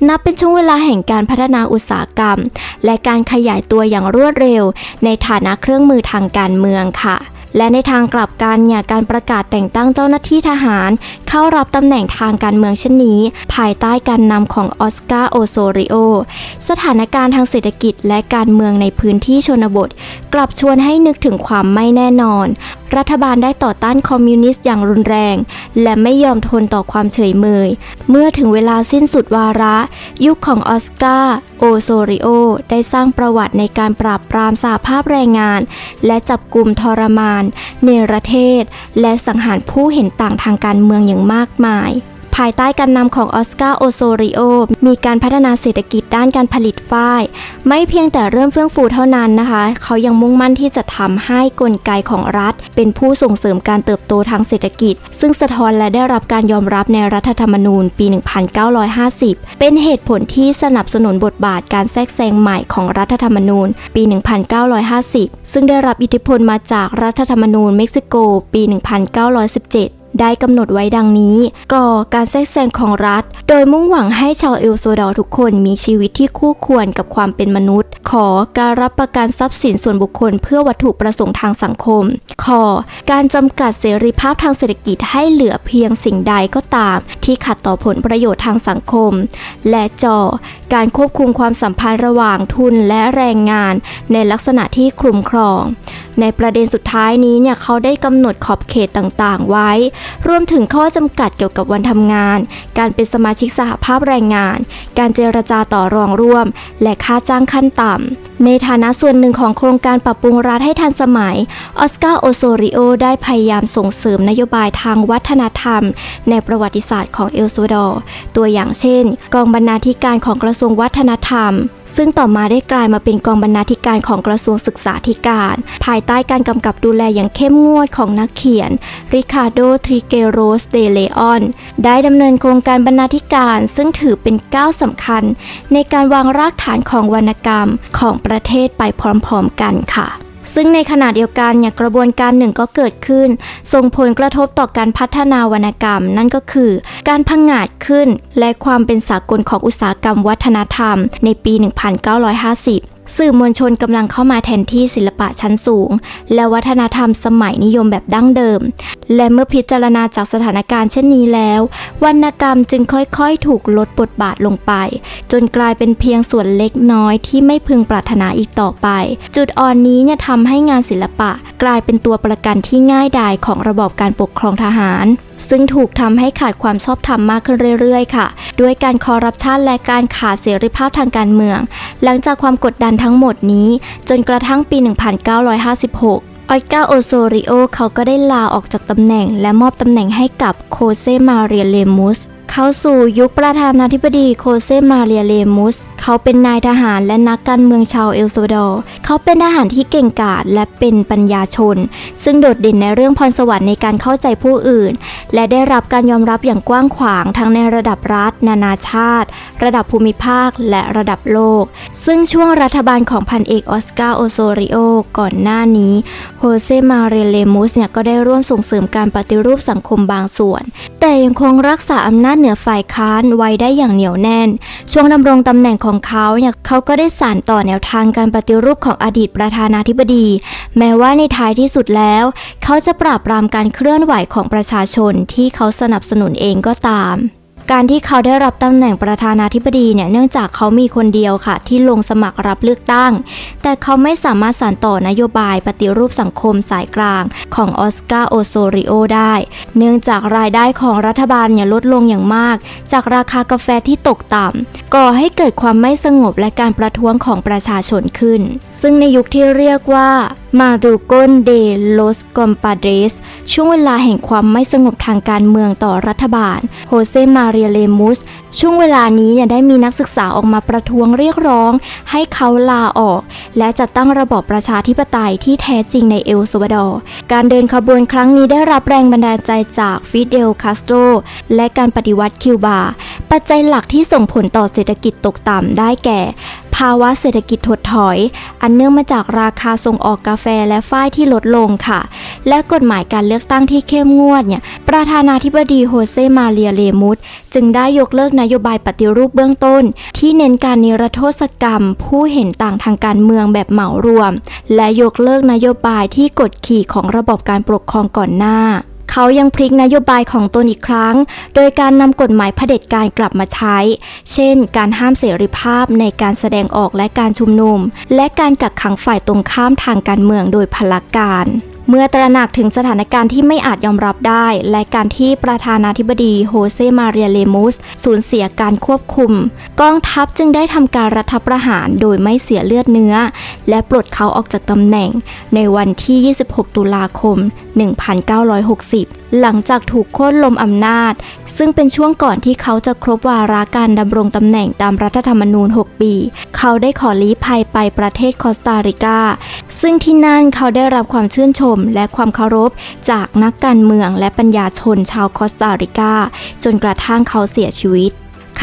นับเป็นช่วงเวลาแห่งการพัฒนาอุตสาหกรรมและการขยายตัวอย่างรวดเร็วในฐานะเครื่องมือทางการเมืองค่ะและในทางกลับกันการประกาศแต่งตั้งเจ้าหน้าที่ทหารเข้ารับตำแหน่งทางการเมืองเช่นนี้ภายใต้การนำของออสการ์ โอโซริโอสถานการณ์ทางเศรษฐกิจและการเมืองในพื้นที่ชนบทกลับชวนให้นึกถึงความไม่แน่นอนรัฐบาลได้ต่อต้านคอมมิวนิสต์อย่างรุนแรงและไม่ยอมทนต่อความเฉยเมยเมื่อถึงเวลาสิ้นสุดวาระยุคของออสการ์ โอโซริโอได้สร้างประวัติในการปราบปรามสหภาพแรงงานและจับกุมทรมานเนรเทศและสังหารผู้เห็นต่างทางการเมืองอย่างมากมายภายใต้การนำของออสการ์ โอโซริโอมีการพัฒนาเศรษฐกิจด้านการผลิตฝ้ายไม่เพียงแต่เริ่มเฟื่องฟูเท่านั้นนะคะเขายังมุ่งมั่นที่จะทำให้กลไกของรัฐเป็นผู้ส่งเสริมการเติบโตทางเศรษฐกิจซึ่งสะท้อนและได้รับการยอมรับในรัฐธรรมนูญปี 1950 เป็นเหตุผลที่สนับสนุนบทบาทการแทรกแซงใหม่ของรัฐธรรมนูญปี 1950 ซึ่งได้รับอิทธิพลมาจากรัฐธรรมนูญเม็กซิโกปี 1917 ได้กำหนดไว้ดังนี้ก่อการแทรกแซงของรัฐโดยมุ่งหวังให้ชาวเอลซัวดอร์ทุกคนมีชีวิตที่คู่ควรกับความเป็นมนุษย์ขอการรับประกันทรัพย์สินส่วนบุคคลเพื่อวัตถุประสงค์ทางสังคมขอการจำกัดเสรีภาพทางเศรษฐกิจให้เหลือเพียงสิ่งใดก็ตามที่ขัดต่อผลประโยชน์ทางสังคมและการควบคุมความสัมพันธ์ระหว่างทุนและแรงงานในลักษณะที่คลุมครองในประเด็นสุดท้ายนี้เนี่ยเขาได้กำหนดขอบเขตต่างๆไว้รวมถึงข้อจำกัดเกี่ยวกับวันทำงานการเป็นสมาชิกสหภาพแรงงานการเจรจาต่อรองร่วมและค่าจ้างขั้นต่ำในฐานะส่วนหนึ่งของโครงการปรับปรุงรัฐให้ทันสมัยออสการ์โอโซริโอได้พยายามส่งเสริมนโยบายทางวัฒนธรรมในประวัติศาสตร์ของเอลซัวดอร์ตัวอย่างเช่นกองบรรณาธิการของกระทรวงวัฒนธรรมซึ่งต่อมาได้กลายมาเป็นกองบรรณาธิการของกระทรวงศึกษาธิการภายใต้การกำกับดูแลอย่างเข้มงวดของนักเขียนริคาร์โด ทริเกโรส เดเลออนได้ดำเนินโครงการบรรณาธิการซึ่งถือเป็นก้าวสำคัญในการวางรากฐานของวรรณกรรมของประเทศไปพร้อมๆกันค่ะซึ่งในขณะเดียวกันเนี่ยกระบวนการหนึ่งก็เกิดขึ้นส่งผลกระทบต่อการพัฒนาวรรณกรรมนั่นก็คือการผงาดขึ้นและความเป็นสากลของอุตสาหกรรมวัฒนธรรมในปี 1950 สื่อมวลชนกำลังเข้ามาแทนที่ศิลปะชั้นสูงและวัฒนธรรมสมัยนิยมแบบดั้งเดิมและเมื่อพิจารณาจากสถานการณ์เช่นนี้แล้ววรรณกรรมจึงค่อยๆถูกลดบทบาทลงไปจนกลายเป็นเพียงส่วนเล็กน้อยที่ไม่พึงปรารถนาอีกต่อไปจุดอ่อนนี้เนี่ยทำให้งานศิลปะกลายเป็นตัวประกันที่ง่ายดายของระบอบการปกครองทหารซึ่งถูกทำให้ขาดความชอบธรรมมากขึ้นเรื่อยๆค่ะด้วยการคอร์รัปชันและการขาดเสรีภาพทางการเมืองหลังจากความกดดันทั้งหมดนี้จนกระทั่งปี 1956 ออสการ์ โอโซริโอเขาก็ได้ลาออกจากตำแหน่งและมอบตำแหน่งให้กับโคเซ มาเรีย เลมุสเข้าสู่ยุคประธานาธิบดีโคเซ มาเรีย เลมุสเขาเป็นนายทหารและนักการเมืองชาวเอลซัวดอร์เขาเป็นทหารที่เก่งกาจและเป็นปัญญาชนซึ่งโดดเด่นในเรื่องพรสวรรค์ในการเข้าใจผู้อื่นและได้รับการยอมรับอย่างกว้างขวางทั้งในระดับรัฐนานาชาติระดับภูมิภาคและระดับโลกซึ่งช่วงรัฐบาลของพันเอกออสการ์ โอโซริโอก่อนหน้านี้โคเซ มาเรีย เลมุสเนี่ยก็ได้ร่วมส่งเสริมการปฏิรูปสังคมบางส่วนแต่ยังคงรักษาอำนาจเหนือฝ่ายค้านไว้ได้อย่างเหนียวแน่นช่วงดำรงตำแหน่งของเขาเนี่ยเขาก็ได้สานต่อแนวทางการปฏิรูปของอดีตประธานาธิบดีแม้ว่าในท้ายที่สุดแล้วเขาจะปราบปรามการเคลื่อนไหวของประชาชนที่เขาสนับสนุนเองก็ตามการที่เขาได้รับตำแหน่งประธานาธิบดีเนี่ยเนื่องจากเขามีคนเดียวค่ะที่ลงสมัครรับเลือกตั้งแต่เขาไม่สามารถสานต่อนโยบายปฏิรูปสังคมสายกลางของออสการ์ โอโซริโอได้เนื่องจากรายได้ของรัฐบาลเนี่ยลดลงอย่างมากจากราคากาแฟที่ตกต่ำก่อให้เกิดความไม่สงบและการประท้วงของประชาชนขึ้นซึ่งในยุคที่เรียกว่ามาดูโกนเดโลสกอมปาเดรสช่วงเวลาแห่งความไม่สงบทางการเมืองต่อรัฐบาลโฮเซ มาเรีย เลมุสช่วงเวลานี้เนี่ยได้มีนักศึกษาออกมาประท้วงเรียกร้องให้เขาลาออกและจัดตั้งระบอบประชาธิปไตยที่แท้จริงในเอลซัวดอร์การเดินขบวนครั้งนี้ได้รับแรงบันดาลใจจากฟิเดล คาสโตรและการปฏิวัติคิวบาปัจจัยหลักที่ส่งผลต่อเศรษฐกิจตกต่ำได้แก่ภาวะเศรษฐกิจถดถอยอันเนื่องมาจากราคาส่งออกกาแฟและฝ้ายที่ลดลงค่ะและกฎหมายการเลือกตั้งที่เข้มงวดเนี่ยประธานาธิบดีโฮเซ มาเรีย เลมุสจึงได้ยกเลิกนโยบายปฏิรูปเบื้องต้นที่เน้นการนิรโทษกรรมผู้เห็นต่างทางการเมืองแบบเหมารวมและยกเลิกนโยบายที่กดขี่ของระบบการปกครองก่อนหน้าเขายังพลิกนโยบายของตนอีกครั้งโดยการนำกฎหมายเผด็จการกลับมาใช้เช่นการห้ามเสรีภาพในการแสดงออกและการชุมนุมและการกักขังฝ่ายตรงข้ามทางการเมืองโดยพลการ เมื่อตระหนักถึงสถานการณ์ที่ไม่อาจยอมรับได้และการที่ประธานาธิบดีโฮเซ มาเรีย เลมุสสูญเสียการควบคุมกองทัพจึงได้ทำการรัฐประหารโดยไม่เสียเลือดเนื้อและปลดเขาออกจากตำแหน่งในวันที่ 26 ตุลาคม 1960 หลังจากถูกโค่นล้มอำนาจซึ่งเป็นช่วงก่อนที่เขาจะครบวาระการดำรงตำแหน่งตามรัฐธรรมนูญ 6 ปีเขาได้ขอลี้ภัยไปประเทศคอสตาริกาซึ่งที่นั่นเขาได้รับความชื่นชมและความเคารพจากนักการเมืองและปัญญาชนชาวคอสตาริกาจนกระทั่งเขาเสียชีวิต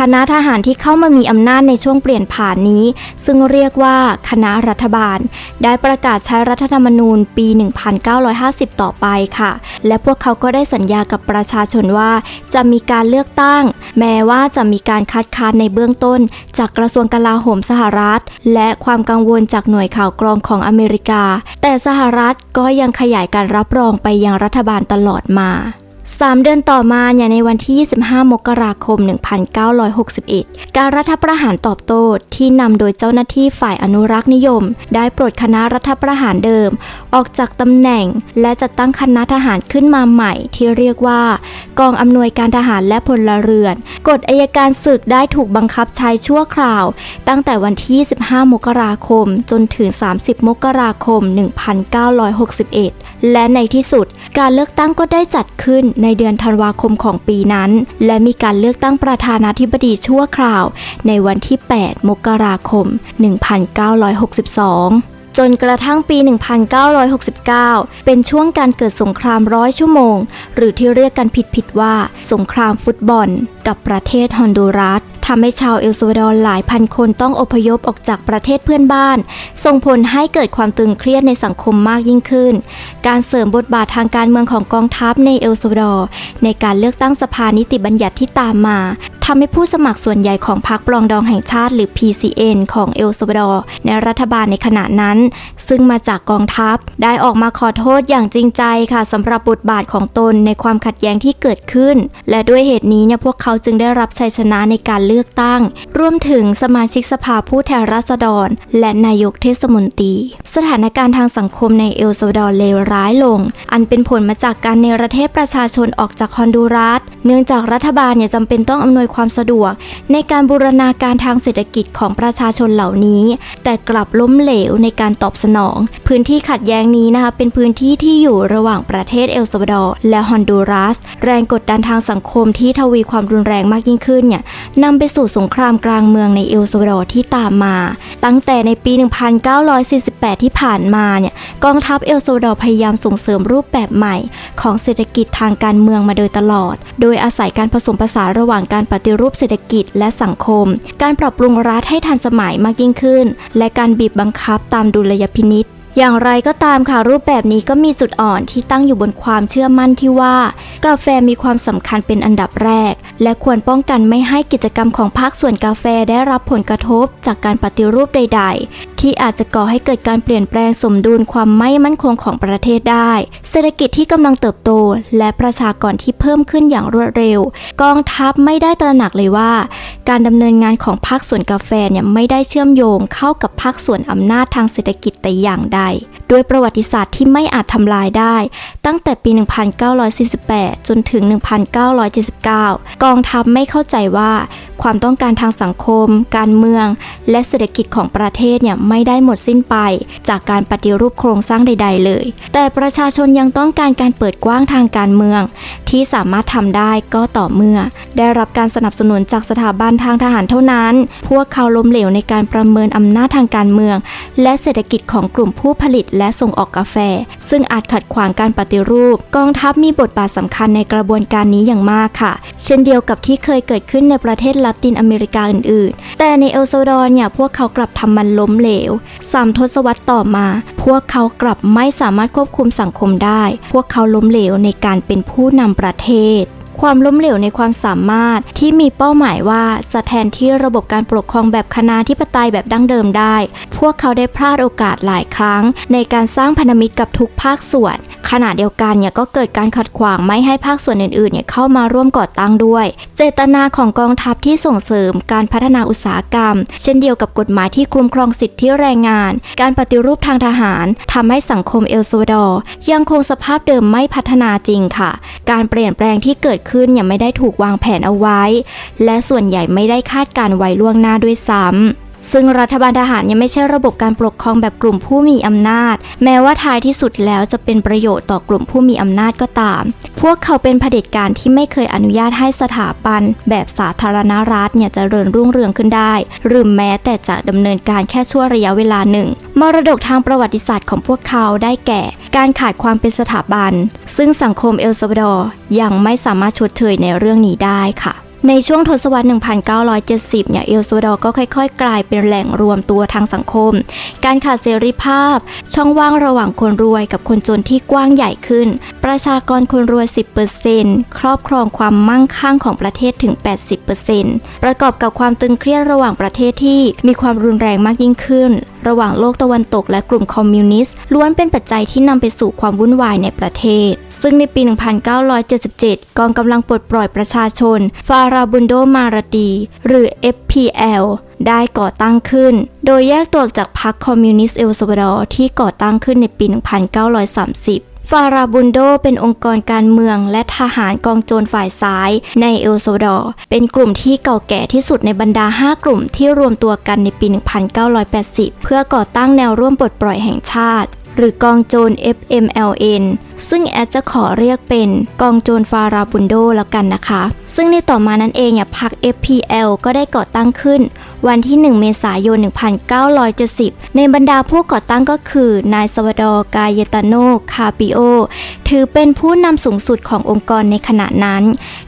คณะทหารที่เข้ามามีอำนาจในช่วงเปลี่ยนผ่านนี้ซึ่งเรียกว่าคณะรัฐบาลได้ประกาศใช้รัฐธรรมนูญปี 1950 ต่อไปค่ะและพวกเขาก็ได้สัญญากับประชาชนว่าจะมีการเลือกตั้งแม้ว่าจะมีการคัดค้านในเบื้องต้นจากกระทรวงกลาโหมสหรัฐและความกังวลจากหน่วยข่าวกรองของอเมริกาแต่สหรัฐก็ยังขยายการรับรองไปยังรัฐบาลตลอดมา3 เดือนต่อมาในวันที่ 25 มกราคม 1961 การรัฐประหารตอบโต้ที่นำโดยเจ้าหน้าที่ฝ่ายอนุรักษ์นิยมได้ปลดคณะรัฐประหารเดิมออกจากตำแหน่งและจัดตั้งคณะทหารขึ้นมาใหม่ที่เรียกว่ากองอำนวยการทหารและพลเรือนกฎอัยการศึกได้ถูกบังคับใช้ชั่วคราวตั้งแต่วันที่ 15 มกราคมจนถึง 30 มกราคม 1961 และในที่สุดการเลือกตั้งก็ได้จัดขึ้นในเดือนธันวาคมของปีนั้นและมีการเลือกตั้งประธานาธิบดีชั่วคราวในวันที่ 8 มกราคม 1962 จนกระทั่งปี 1969 เป็นช่วงการเกิดสงคราม100 ชั่วโมงหรือที่เรียกกันผิดว่าสงครามฟุตบอลกับประเทศฮอนดูรัสทำให้ชาวเอลซัลวาดอร์หลายพันคนต้องอพยพออกจากประเทศเพื่อนบ้านส่งผลให้เกิดความตึงเครียดในสังคมมากยิ่งขึ้นการเสริมบทบาททางการเมืองของกองทัพในเอลซัลวาดอร์ในการเลือกตั้งสภานิติบัญญัติที่ตามมาทำให้ผู้สมัครส่วนใหญ่ของพรรคปรองดองแห่งชาติหรือ PCN ของเอลซัลวาดอร์ในรัฐบาลในขณะนั้นซึ่งมาจากกองทัพได้ออกมาขอโทษอย่างจริงใจค่ะสำหรับบทบาทของตนในความขัดแย้งที่เกิดขึ้นและด้วยเหตุนี้พวกเขาจึงได้รับชัยชนะในการเลือกตั้งรวมถึงสมาชิกสภาผู้แทนราษฎรและนายกเทศมนตรีสถานการณ์ทางสังคมในเอลซัลวาดอร์เลวร้ายลงอันเป็นผลมาจากการเนรเทศประชาชนออกจากฮอนดูรัสเนื่องจากรัฐบาลจำเป็นต้องอำนวยความสะดวกในการบูรณาการทางเศรษฐกิจของประชาชนเหล่านี้แต่กลับล้มเหลวในการตอบสนองพื้นที่ขัดแย้งนี้เป็นพื้นที่ที่อยู่ระหว่างประเทศเอลซัลวาดอร์และฮอนดูรัสแรงกดดันทางสังคมที่ทวีความรุนแรงมากยิ่งขึ้นนำไปสู่สงครามกลางเมืองในเอลซัลวาดอร์ที่ตามมาตั้งแต่ในปี 1948 ที่ผ่านมากองทัพเอลซัลวาดอร์พยายามส่งเสริมรูปแบบใหม่ของเศรษฐกิจทางการเมืองมาโดยตลอดโดยอาศัยการผสมผสานระหว่างการปฏิรูปเศรษฐกิจและสังคมการปรับปรุงรัฐให้ทันสมัยมากยิ่งขึ้นและการบีบบังคับตามดุลยพินิจอย่างไรก็ตามค่ะรูปแบบนี้ก็มีจุดอ่อนที่ตั้งอยู่บนความเชื่อมั่นที่ว่ากาแฟมีความสำคัญเป็นอันดับแรกและควรป้องกันไม่ให้กิจกรรมของภาคส่วนกาแฟได้รับผลกระทบจากการปฏิรูปใดๆที่อาจจะก่อให้เกิดการเปลี่ยนแปลงสมดุลความไม่มั่นคงของประเทศได้เศรษฐกิจที่กำลังเติบโตและประชากรที่เพิ่มขึ้นอย่างรวดเร็วกองทัพไม่ได้ตระหนักเลยว่าการดำเนินงานของภาคส่วนกาแฟไม่ได้เชื่อมโยงเข้ากับภาคส่วนอำนาจทางเศรษฐกิจแต่อย่างใดด้วยประวัติศาสตร์ที่ไม่อาจทำลายได้ตั้งแต่ปี 1948 จนถึง 1979 กองทัพไม่เข้าใจว่าความต้องการทางสังคมการเมืองและเศรษฐกิจของประเทศไม่ได้หมดสิ้นไปจากการปฏิรูปโครงสร้างใดๆเลยแต่ประชาชนยังต้องการการเปิดกว้างทางการเมืองที่สามารถทำได้ก็ต่อเมื่อได้รับการสนับสนุนจากสถาบันทางทหารเท่านั้นพวกเขาล้มเหลวในการประเมินอำนาจทางการเมืองและเศรษฐกิจของกลุ่มผู้ผลิตและส่งออกกาแฟซึ่งอาจขัดขวางการปฏิรูปกองทัพมีบทบาทสำคัญในกระบวนการนี้อย่างมากค่ะเช่นเดียวกับที่เคยเกิดขึ้นในประเทศละตินอเมริกาอื่นๆแต่ในเอลซัลวาดอร์พวกเขากลับทำมันล้มเหลว3 ทศวรรษต่อมาพวกเขากลับไม่สามารถควบคุมสังคมได้พวกเขาล้มเหลวในการเป็นผู้นำประเทศความล้มเหลวในความสามารถที่มีเป้าหมายว่าจะแทนที่ระบบการปกครองแบบคณาธิปไตยแบบดั้งเดิมได้พวกเขาได้พลาดโอกาสหลายครั้งในการสร้างพันธมิตรกับทุกภาคส่วนขณะเดียวกันก็เกิดการขัดขวางไม่ให้ภาคส่วนอื่นๆเข้ามาร่วมก่อตั้งด้วยเจตนาของกองทัพที่ส่งเสริมการพัฒนาอุตสาหกรรมเช่นเดียวกับกฎหมายที่คุ้มครองสิทธิแรงงานการปฏิรูปทางทหารทำให้สังคมเอลซัลวาดอร์ยังคงสภาพเดิมไม่พัฒนาจริงค่ะการเปลี่ยนแปลงที่เกิดขึ้นไม่ได้ถูกวางแผนเอาไว้และส่วนใหญ่ไม่ได้คาดการไว้ล่วงหน้าด้วยซ้ำซึ่งรัฐบาลทหารยังไม่ใช่ระบบการปกครองแบบกลุ่มผู้มีอำนาจแม้ว่าท้ายที่สุดแล้วจะเป็นประโยชน์ต่อกลุ่มผู้มีอำนาจก็ตามพวกเขาเป็นเผด็จการที่ไม่เคยอนุญาตให้สถาบันแบบสาธารณรัฐเจริญรุ่งเรืองขึ้นได้หรือแม้แต่จะดำเนินการแค่ชั่วระยะเวลาหนึ่งมรดกทางประวัติศาสตร์ของพวกเขาได้แก่การขาดความเป็นสถาบันซึ่งสังคมเอลซัลวาดอร์ยังไม่สามารถชดเชยในเรื่องนี้ได้ค่ะ ในช่วงทศวรรษ 1970 เนี่ย เอลซัลวาดอร์ก็ค่อยๆ กลายเป็นแหล่งรวมตัวทางสังคม การขาดเสรีภาพ ช่องว่างระหว่างคนรวยกับคนจนที่กว้างใหญ่ขึ้น ประชากรคนรวย 10% ครอบครองความมั่งคั่งของประเทศถึง 80% ประกอบกับความตึงเครียดระหว่างประเทศที่มีความรุนแรงมากยิ่งขึ้น ระหว่างโลกตะวันตกและกลุ่มคอมมิวนิสต์ล้วนเป็นปัจจัยที่นำไปสู่ความวุ่นวายในประเทศซึ่งในปี 1977 กองกำลังปลดปล่อยประชาชนฟาราบุนโดมาราดีหรือ FPL ได้ก่อตั้งขึ้นโดยแยกตัวจากพรรคคอมมิวนิสต์เอลซัลวาดอร์ที่ก่อตั้งขึ้นในปี 1930 ฟาราบุนโดเป็นองค์กรการเมืองและทหารกองโจรฝ่ายซ้ายในเอลซัลวาดอร์เป็นกลุ่มที่เก่าแก่ที่สุดในบรรดา 5 กลุ่มที่รวมตัวกันในปี 1980 เพื่อก่อตั้งแนวร่วมปลดปล่อยแห่งชาติหรือกองโจร FMLN ซึ่งแอดจะขอเรียกเป็นกองโจรฟาราบุนโดแล้วกันนะคะซึ่งในต่อมานั้นเองพรรค FPL ก็ได้ก่อตั้งขึ้นวันที่ 1 เมษายน 1970 ในบรรดาผู้ก่อตั้งก็คือนายซาวาดอร์ กาเยตาโน คาปิโอถือเป็นผู้นำสูงสุดขององค์กรในขณะนั้น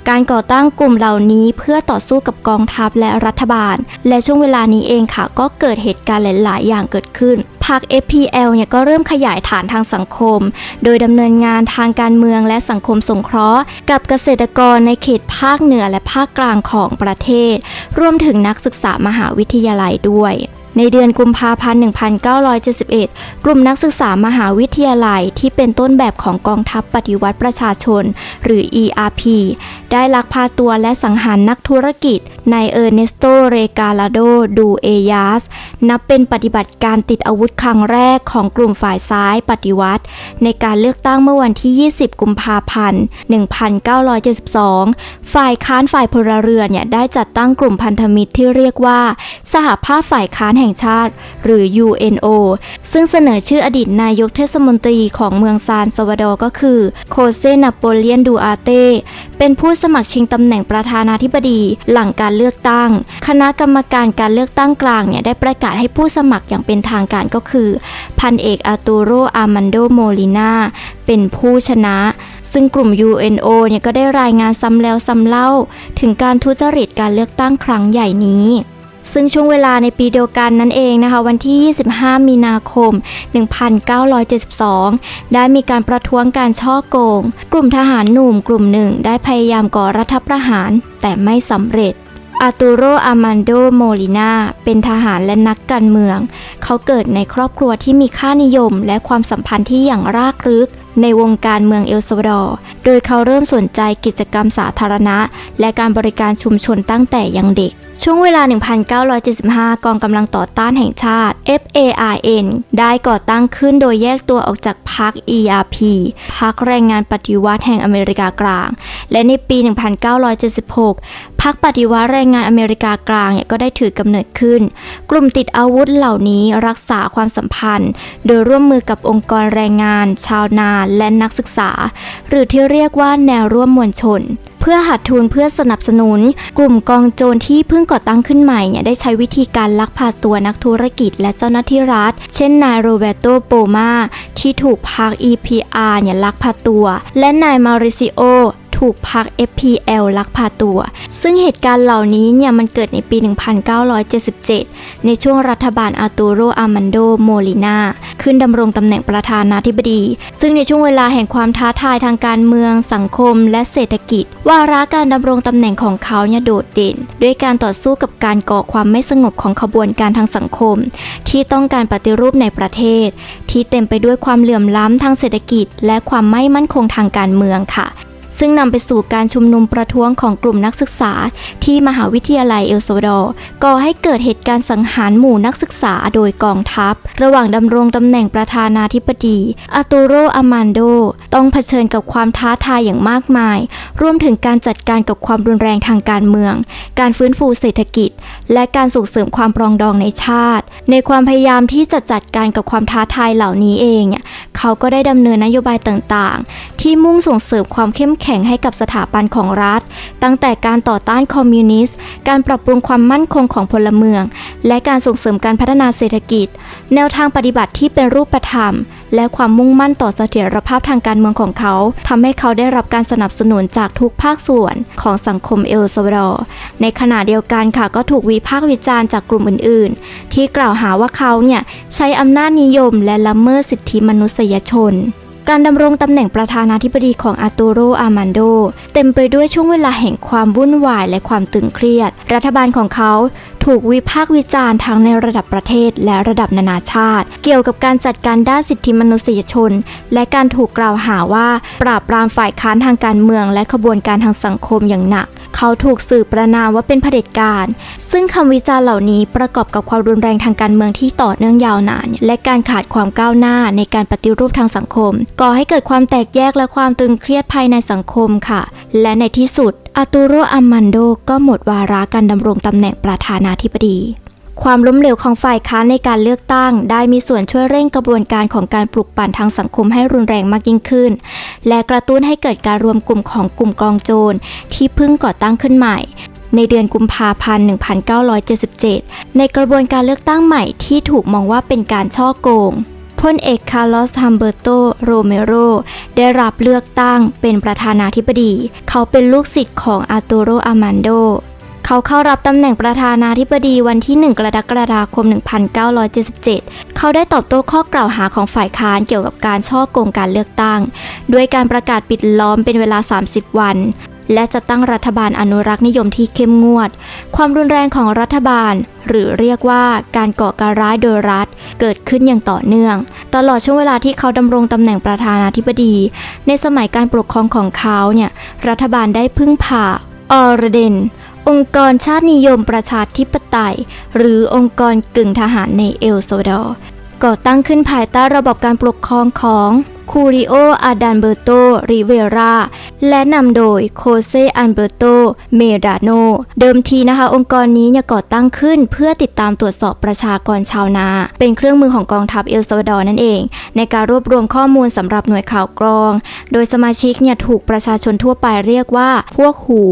การก่อตั้งกลุ่มเหล่านี้เพื่อต่อสู้กับกองทัพและรัฐบาลและช่วงเวลานี้เองค่ะก็เกิดเหตุการณ์หลายๆอย่างเกิดขึ้นพรรค FPL ก็เริ่มขยายฐานทางสังคมโดยดำเนินงานทางการเมืองและสังคมสงเคราะห์กับเกษตรกรในเขตภาคเหนือและภาคกลางของประเทศรวมถึงนักศึกษามหาวิทยาลัยด้วยในเดือนกุมภาพันธ์ 1971 กลุ่มนักศึกษามหาวิทยาลัยที่เป็นต้นแบบของกองทัพปฏิวัติประชาชนหรือ ERP ได้ลักพาตัวและสังหารนักธุรกิจนายเออร์เนสโต เรกาลาโด ดูเอยาสนับเป็นปฏิบัติการติดอาวุธครั้งแรกของกลุ่มฝ่ายซ้ายปฏิวัติในการเลือกตั้งเมื่อวันที่ 20 กุมภาพันธ์ 1972 ฝ่ายค้านฝ่ายพลเรือนได้จัดตั้งกลุ่มพันธมิตรที่เรียกว่าสหภาพฝ่ายค้านแห่งชาติหรือ UNO ซึ่งเสนอชื่ออดีตนายกเทศมนตรีของเมืองซานซาวาดอร์ก็คือโคเซ นาโปเลียน ดูอาร์เต้เป็นผู้สมัครชิงตำแหน่งประธานาธิบดีหลังการเลือกตั้งคณะกรรมการการเลือกตั้งกลางได้ประกาศให้ผู้สมัครอย่างเป็นทางการก็คือพันเอกอาตูโร อามันโด โมลินาเป็นผู้ชนะซึ่งกลุ่ม UNO ก็ได้รายงานซ้ำแล้วซ้ำเล่าถึงการทุจริตการเลือกตั้งครั้งใหญ่นี้ซึ่งช่วงเวลาในปีเดียวกันนั่นเองนะคะวันที่ 25 มีนาคม 1972 ได้มีการประท้วงการฉ้อโกงกลุ่มทหารหนุ่มกลุ่มหนึ่งได้พยายามก่อรัฐประหารแต่ไม่สำเร็จอาตูโร อามันโด โมลินาเป็นทหารและนักการเมืองเขาเกิดในครอบครัวที่มีค่านิยมและความสัมพันธ์ที่อย่างรากลึกในวงการเมืองเอลซัลวาดอร์โดยเขาเริ่มสนใจกิจกรรมสาธารณะและการบริการชุมชนตั้งแต่ยังเด็กช่วงเวลา 1975 กองกำลังต่อต้านแห่งชาติ FARN ได้ก่อตั้งขึ้นโดยแยกตัวออกจากพรรค ERP พรรคแรงงานปฏิวัติแห่งอเมริกากลางและในปี 1976 พรรคปฏิวัติแรงงานอเมริกากลางก็ได้ถือกำเนิดขึ้นกลุ่มติดอาวุธเหล่านี้รักษาความสัมพันธ์โดยร่วมมือกับองค์กรแรงงานชาวนาและนักศึกษาหรือที่เรียกว่าแนวร่วมมวลชนเพื่อหัดทุนเพื่อสนับสนุนกลุ่มกองโจรที่เพิ่งก่อตั้งขึ้นใหม่ได้ใช้วิธีการลักพาตัวนักธุรกิจและเจ้าหน้าที่รัฐเช่นนายโรเบโต โปมาที่ถูกพรรค EPR ลักพาตัวและนายมาริซิโอถูกพรรค FPL ลักพาตัวซึ่งเหตุการณ์เหล่านี้มันเกิดในปี 1977 ในช่วงรัฐบาลอาตูโร อามันโด โมลินาขึ้นดำรงตำแหน่งประธานาธิบดีซึ่งในช่วงเวลาแห่งความท้าทายทางการเมืองสังคมและเศรษฐกิจวาระการดำรงตำแหน่งของเขาโดดเด่นด้วยการต่อสู้กับการก่อความไม่สงบของขบวนการทางสังคมที่ต้องการปฏิรูปในประเทศที่เต็มไปด้วยความเหลื่อมล้ำทางเศรษฐกิจและความไม่มั่นคงทางการเมืองค่ะซึ่งนำไปสู่การชุมนุมประท้วงของกลุ่มนักศึกษาที่มหาวิทยาลัยเอลซัลวาดอร์ก่อให้เกิดเหตุการณ์สังหารหมู่นักศึกษาโดยกองทัพระหว่างดำรงตำแหน่งประธานาธิบดีอาตูโร อามันโดต้องเผชิญกับความท้าทายอย่างมากมายรวมถึงการจัดการกับความรุนแรงทางการเมืองการฟื้นฟูเศรษฐกิจและการส่งเสริมความปรองดองในชาติในความพยายามที่จะจัดการกับความท้าทายเหล่านี้เองเขาก็ได้ดำเนินนโยบายต่างๆที่มุ่งส่งเสริมความเข้ม แข็งให้กับสถาบันของรัฐตั้งแต่การต่อต้านคอมมิวนิสต์การปรับปรุงความมั่นคงของพลเมืองและการส่งเสริมการพัฒนาเศรษฐกิจแนวทางปฏิบัติที่เป็นรูปธรรมและความมุ่งมั่นต่อเสถียรภาพทางการเมืองของเขาทำให้เขาได้รับการสนับสนุนจากทุกภาคส่วนของสังคมเอลซัลวาดอร์ในขณะเดียวกันค่ะก็ถูกวิพากษ์วิจารณ์จากกลุ่มอื่นๆที่กล่าวหาว่าเขาใช้อำนาจนิยมและละเมิดสิทธิมนุษยชนการดำรงตำแหน่งประธานาธิบดีของอาร์ตูโร อาร์มันโดเต็มไปด้วยช่วงเวลาแห่งความวุ่นวายและความตึงเครียดรัฐบาลของเขาถูกวิพากษ์วิจารณ์ทั้งในระดับประเทศและระดับนานาชาติเกี่ยวกับการจัดการด้านสิทธิมนุษยชนและการถูกกล่าวหาว่าปราบปรามฝ่ายค้านทางการเมืองและขบวนการทางสังคมอย่างหนักเขาถูกสื่อประณามว่าเป็นเผด็จการซึ่งคำวิจารณ์เหล่านี้ประกอบกับความรุนแรงทางการเมืองที่ต่อเนื่องยาวนานและการขาดความก้าวหน้าในการปฏิรูปทางสังคมก่อให้เกิดความแตกแยกและความตึงเครียดภายในสังคมค่ะและในที่สุดอาร์ตูโร อาร์มันโดก็หมดวาระการดำรงตำแหน่งประธานาธิบดีความล้มเหลวของฝ่ายค้านในการเลือกตั้งได้มีส่วนช่วยเร่งกระบวนการของการปลุกปั่นทางสังคมให้รุนแรงมากยิ่งขึ้นและกระตุ้นให้เกิดการรวมกลุ่มของกลุ่มกองโจรที่เพิ่งก่อตั้งขึ้นใหม่ในเดือนกุมภาพันธ์ 1977 ในกระบวนการเลือกตั้งใหม่ที่ถูกมองว่าเป็นการฉ้อโกงพลเอกคาร์ลอส ฮัมเบอร์โต โรเมโรได้รับเลือกตั้งเป็นประธานาธิบดีเขาเป็นลูกศิษย์ของอาร์ตูโร อาร์มันโดเขาเข้ารับตำแหน่งประธานาธิบดีวันที่ 1 กรกฎาคม 1977 เขาได้ตอบโต้ข้อกล่าวหาของฝ่ายค้านเกี่ยวกับการฉ้อโกงการเลือกตั้งด้วยการประกาศปิดล้อมเป็นเวลา 30 วันและจะตั้งรัฐบาลอนุรักษ์นิยมที่เข้มงวดความรุนแรงของรัฐบาลหรือเรียกว่าการก่อการร้ายโดยรัฐเกิดขึ้นอย่างต่อเนื่องตลอดช่วงเวลาที่เขาดำรงตำแหน่งประธานาธิบดีในสมัยการปกครองของเขารัฐบาลได้พึ่งพาออร์เดนองค์กรชาตินิยมประชาธิปไตยหรือองค์กรกึ่งทหารในเอลซัลวาดอร์ก่อตั้งขึ้นภายใต้ระบบการปกครองของคูริโอ อาดันเบโต ริเวราและนำโดยโคเซ อันเบโต เมดราโนเดิมทีนะคะองค์กรนี้ก่อตั้งขึ้นเพื่อติดตามตรวจสอบประชากรชาวนาเป็นเครื่องมือของกองทัพเอลซัลวาดอร์นั่นเองในการรวบรวมข้อมูลสำหรับหน่วยข่าวกรองโดยสมาชิกถูกประชาชนทั่วไปเรียกว่าพวกหู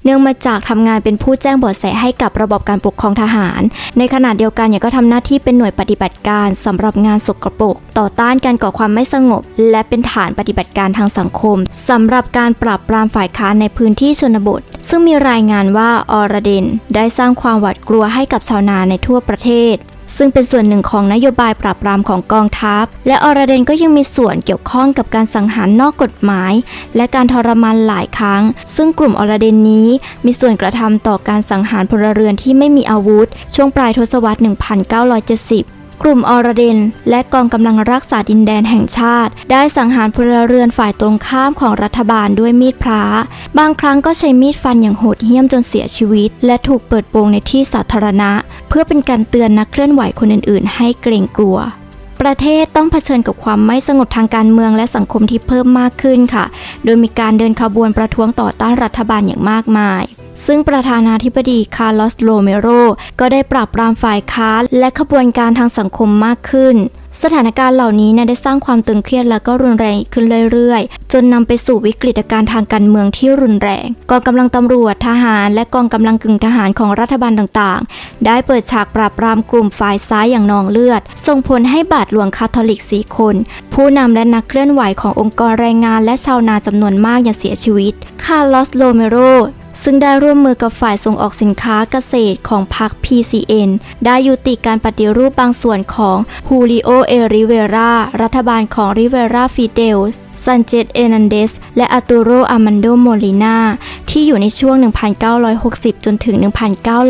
เนื่องมาจากทำงานเป็นผู้แจ้งเบาะแสให้กับระบบการปกครองทหารในขณะเดียวกันก็ทำหน้าที่เป็นหน่วยปฏิบัติการสำหรับงานสกปรกต่อต้านการก่อความไม่สงบและเป็นฐานปฏิบัติการทางสังคมสำหรับการปราบปรามฝ่ายค้านในพื้นที่ชนบทซึ่งมีรายงานว่าออร์เดนได้สร้างความหวาดกลัวให้กับชาวนาในทั่วประเทศซึ่งเป็นส่วนหนึ่งของนโยบายปราบปรามของกองทัพและออร์เดนก็ยังมีส่วนเกี่ยวข้องกับการสังหารนอกกฎหมายและการทรมานหลายครั้งซึ่งกลุ่มออร์เดนนี้มีส่วนกระทำต่อการสังหารพลเรือนที่ไม่มีอาวุธช่วงปลายทศวรรษ 1970กลุ่มออร์เดนและกองกำลังรักษาดินแดนแห่งชาติได้สังหารพลเรือนฝ่ายตรงข้ามของรัฐบาลด้วยมีดพระบางครั้งก็ใช้มีดฟันอย่างโหดเหี้ยมจนเสียชีวิตและถูกเปิดโปงในที่สาธารณะเพื่อเป็นการเตือนนักเคลื่อนไหวคนอื่นๆให้เกรงกลัวประเทศต้องเผชิญกับความไม่สงบทางการเมืองและสังคมที่เพิ่มมากขึ้นค่ะโดยมีการเดินขบวนประท้วงต่อต้านรัฐบาลอย่างมากมายซึ่งประธานาธิบดีคาร์ลอส โรเมโรก็ได้ปราบปรามฝ่ายค้านและขบวนการทางสังคมมากขึ้นสถานการณ์เหล่านี้ได้สร้างความตึงเครียดและก็รุนแรงขึ้นเรื่อยๆจนนำไปสู่วิกฤตการณ์ทางการเมืองที่รุนแรงกองกำลังตำรวจทหารและกองกำลังกึ่งทหารของรัฐบาลต่างๆได้เปิดฉากปราบปรามกลุ่มฝ่ายซ้ายอย่างนองเลือดส่งผลให้บาทหลวงคาทอลิก4 คนผู้นำและนักเคลื่อนไหวขององค์กรแรงงานและชาวนาจำนวนมากเสียชีวิตคาร์ลอส โรเมโรซึ่งได้ร่วมมือกับฝ่ายส่งออกสินค้าเกษตรของพรรค PCN ได้ยุติการปฏิรูปบางส่วนของฮูริโอ เอ ริเวรารัฐบาลของริเวราฟิเดลซันเจต เอนันเดสและอาร์ตูโร อาร์มันโด โมลินาที่อยู่ในช่วง 1960 จนถึง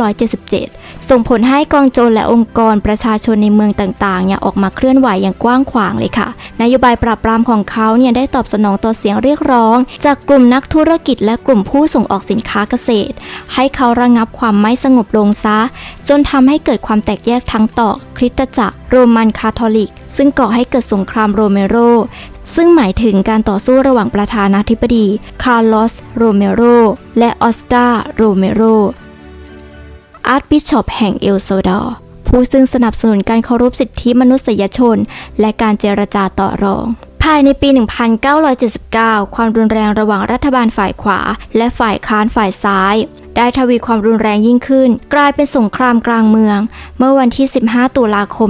1977 ส่งผลให้กองโจรและองค์กรประชาชนในเมืองต่างๆออกมาเคลื่อนไหวอย่างกว้างขวางเลยค่ะนโยบายปราบปรามของเขาได้ตอบสนองต่อเสียงเรียกร้องจากกลุ่มนักธุรกิจและกลุ่มผู้ส่งออกสินค้าเกษตรให้เขาระงับความไม่สงบลงซะจนทำให้เกิดความแตกแยกทั้งต่อคริสตจักรโรมันคาทอลิกซึ่งก่อให้เกิดสงครามโรเมโรซึ่งหมายถึงการต่อสู้ระหว่างประธานาธิบดีคาร์ลอส โรเมโรและออสการ์ โรเมโรอาร์ชบิชอปแห่งเอลซัลวาดอร์ผู้ซึ่งสนับสนุนการเคารพสิทธิมนุษยชนและการเจรจาต่อรอง ภายในปี 1979 ความรุนแรงระหว่างรัฐบาลฝ่ายขวาและฝ่ายค้านฝ่ายซ้ายได้ทวีความรุนแรงยิ่งขึ้นกลายเป็นสงครามกลางเมืองเมื่อวันที่ 15 ตุลาคม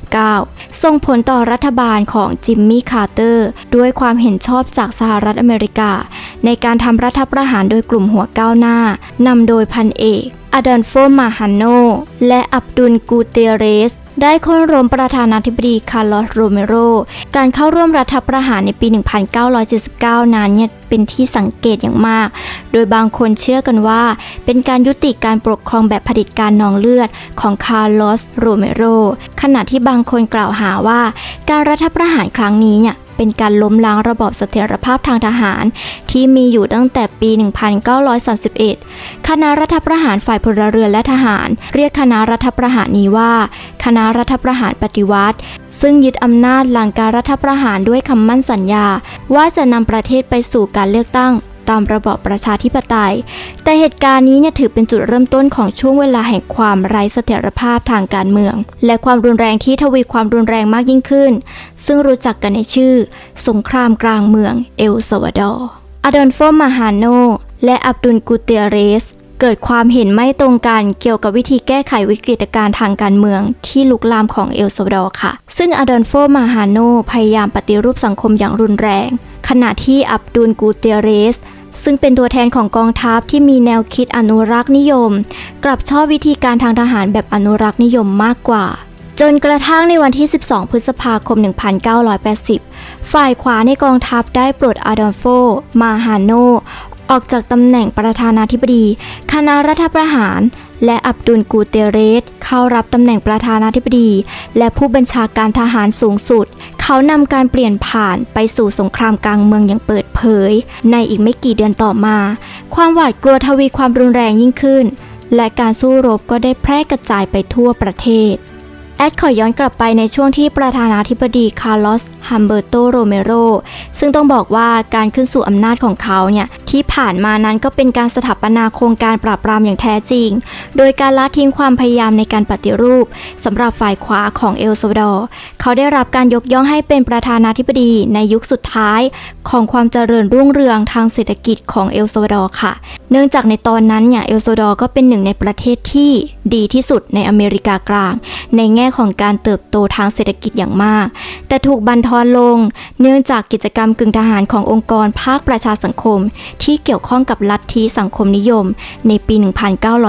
1979 ส่งผลต่อรัฐบาลของจิมมี่คาร์เตอร์ด้วยความเห็นชอบจากสหรัฐอเมริกาในการทำรัฐประหารโดยกลุ่มหัวก้าวหน้านำโดยพันเอกอดัลโฟ มาฮาโนและอับดุล กูเตเรสได้โค่นล้มประธานาธิบดีคาร์ลอส โรเมโรการเข้าร่วมรัฐประหารในปี 1979 นั้นเนี่ยเป็นที่สังเกตอย่างมากโดยบางคนเชื่อกันว่าเป็นการยุติการปกครองแบบเผด็จการนองเลือดของคาร์ลอส โรเมโรขณะที่บางคนกล่าวหาว่าการรัฐประหารครั้งนี้เนี่ยเป็นการล้มล้างระบอบเสถียรภาพทางทหารที่มีอยู่ตั้งแต่ปี 1931 คณะรัฐประหารฝ่ายพลเรือนและทหารเรียกคณะรัฐประหารนี้ว่าคณะรัฐประหารปฏิวัติซึ่งยึดอำนาจหลังการรัฐประหารด้วยคำมั่นสัญญาว่าจะนำประเทศไปสู่การเลือกตั้งตามระบอบประชาธิปไตยแต่เหตุการณ์นี้เนี่ยถือเป็นจุดเริ่มต้นของช่วงเวลาแห่งความไร้เสถียรภาพทางการเมืองและความรุนแรงที่ทวีความรุนแรงมากยิ่งขึ้นซึ่งรู้จักกันในชื่อสงครามกลางเมืองเอลซัลวาดอร์อดัลโฟ มาฮาโนและอับดุล กูเตเรสเกิดความเห็นไม่ตรงกันเกี่ยวกับวิธีแก้ไขวิกฤตการณ์ทางการเมืองที่ลุกลามของเอลซัลวาดอร์ค่ะซึ่งอดัลโฟ มาฮาโนพยายามปฏิรูปสังคมอย่างรุนแรงขณะที่อับดุล กูเตเรสซึ่งเป็นตัวแทนของกองทัพที่มีแนวคิดอนุรักษ์นิยมกลับชอบวิธีการทางทหารแบบอนุรักษ์นิยมมากกว่าจนกระทั่งในวันที่ 12 พฤษภาคม 1980 ฝ่ายขวาในกองทัพได้ปลดอดัลโฟ มาฮาโนออกจากตำแหน่งประธานาธิบดีคณะรัฐประหารและอับดุล กูเตเรสเข้ารับตำแหน่งประธานาธิบดีและผู้บัญชาการทหารสูงสุดเขานำการเปลี่ยนผ่านไปสู่สงครามกลางเมืองอย่างเปิดเผยในอีกไม่กี่เดือนต่อมาความหวาดกลัวทวีความรุนแรงยิ่งขึ้นและการสู้รบก็ได้แพร่กระจายไปทั่วประเทศแอดขอย้อนกลับไปในช่วงที่ประธานาธิบดีคาร์ลอส ฮัมเบอร์โต โรเมโรซึ่งต้องบอกว่าการขึ้นสู่อำนาจของเขาเนี่ยที่ผ่านมานั้นก็เป็นการสถาปนาโครงการปราบปรามอย่างแท้จริงโดยการละทิ้งความพยายามในการปฏิรูปสำหรับฝ่ายขวาของเอลซัลวาดอร์เขาได้รับการยกย่องให้เป็นประธานาธิบดีในยุคสุดท้ายของความเจริญรุ่งเรืองทางเศรษฐกิจของเอลซัลวาดอร์ค่ะเนื่องจากในตอนนั้นเนี่ยเอลซัลวาดอร์ก็เป็นหนึ่งในประเทศที่ดีที่สุดในอเมริกากลางในแง่ของการเติบโตทางเศรษฐกิจอย่างมากแต่ถูกบั่นทอนลงเนื่องจากกิจกรรมกึ่งทหารขององค์กรภาคประชาสังคมที่เกี่ยวข้องกับลัทธิสังคมนิยมในปี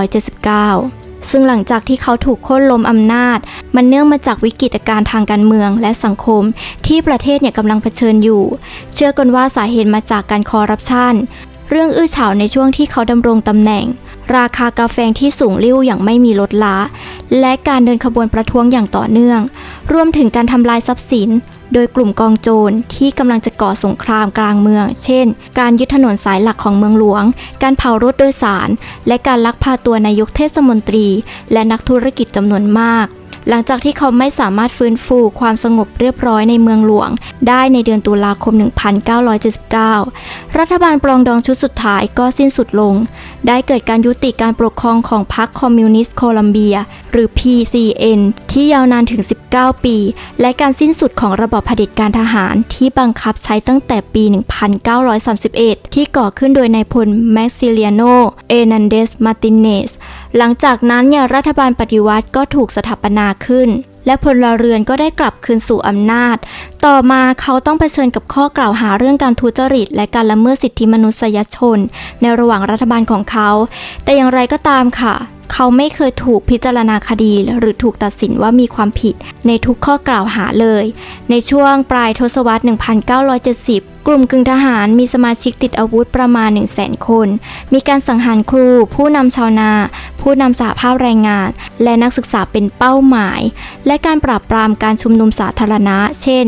1979 ซึ่งหลังจากที่เขาถูกโค่นล้มอำนาจมันเนื่องมาจากวิกฤตการณ์ทางการเมืองและสังคมที่ประเทศเนี่ยกำลังเผชิญอยู่เชื่อกันว่าสาเหตุมาจากการคอร์รัปชันเรื่องอื้อฉาวในช่วงที่เขาดำรงตำแหน่งราคากาแฟที่สูงลิ่วอย่างไม่มีลดละและการเดินขบวนประท้วงอย่างต่อเนื่องรวมถึงการทำลายทรัพย์สินโดยกลุ่มกองโจรที่กำลังจะก่อสงครามกลางเมืองเช่นการยึดถนนสายหลักของเมืองหลวงการเผารถโดยสารและการลักพาตัวนายกเทศมนตรีและนักธุรกิจจำนวนมากหลังจากที่เขาไม่สามารถฟื้นฟูความสงบเรียบร้อยในเมืองหลวงได้ในเดือนตุลาคม 1979 รัฐบาลปรองดองชุดสุดท้ายก็สิ้นสุดลงได้เกิดการยุติการปกครองของพรรคคอมมิวนิสต์โคลัมเบียหรือ PCN ที่ยาวนานถึง 19 ปีและการสิ้นสุดของระบอบเผด็จการทหารที่บังคับใช้ตั้งแต่ปี 1931 ที่ก่อขึ้นโดยนายพลแม็กซิเลียโน เอร์นันเดส มาร์ติเนสหลังจากนั้นรัฐบาลปฏิวัติก็ถูกสถาปนาขึ้นและพลเรือนก็ได้กลับคืนสู่อำนาจต่อมาเขาต้องเผชิญกับข้อกล่าวหาเรื่องการทุจริตและการละเมิดสิทธิมนุษยชนในระหว่างรัฐบาลของเขาแต่อย่างไรก็ตามค่ะเขาไม่เคยถูกพิจารณาคดีหรือถูกตัดสินว่ามีความผิดในทุกข้อกล่าวหาเลยในช่วงปลายทศวรรษ 1970 กลุ่มกึ่งทหารมีสมาชิกติดอาวุธประมาณ 100,000 คนมีการสังหารครูผู้นำชาวนาผู้นำสหภาพแรงงานและนักศึกษาเป็นเป้าหมายและการปราบปรามการชุมนุมสาธารณะเช่น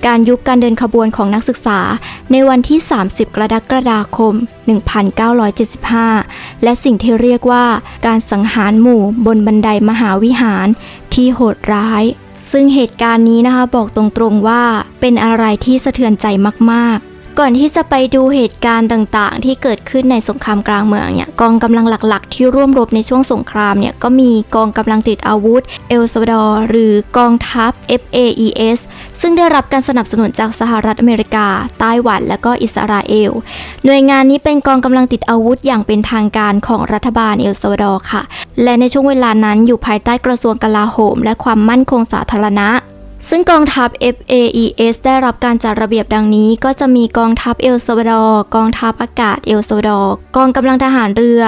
การยุบการเดินขบวนของนักศึกษาในวันที่ 30 กรกฎาคม 1975 และสิ่งที่เรียกว่าการสังหารหมู่บนบันไดมหาวิหารที่โหดร้ายซึ่งเหตุการณ์นี้นะคะบอกตรงๆว่าเป็นอะไรที่สะเทือนใจมากๆก่อนที่จะไปดูเหตุการณ์ต่างๆที่เกิดขึ้นในสงครามกลางเมืองเนี่ยกองกำลังหลักๆที่ร่วมรบในช่วงสงครามเนี่ยก็มีกองกำลังติดอาวุธเอลซัลวาดอร์หรือกองทัพ FAES ซึ่งได้รับการสนับสนุนจากสหรัฐอเมริกาไต้หวันและก็อิสราเอลหน่วยงานนี้เป็นกองกำลังติดอาวุธอย่างเป็นทางการของรัฐบาลเอลซัลวาดอร์ค่ะและในช่วงเวลานั้นอยู่ภายใต้กระทรวงกลาโหมและความมั่นคงสาธารณะซึ่งกองทัพ FAES ได้รับการจัดระเบียบดังนี้ก็จะมีกองทัพเอลซัลวาดอร์กองทัพอากาศเอลซัลวาดอร์กองกำลังทหารเรือ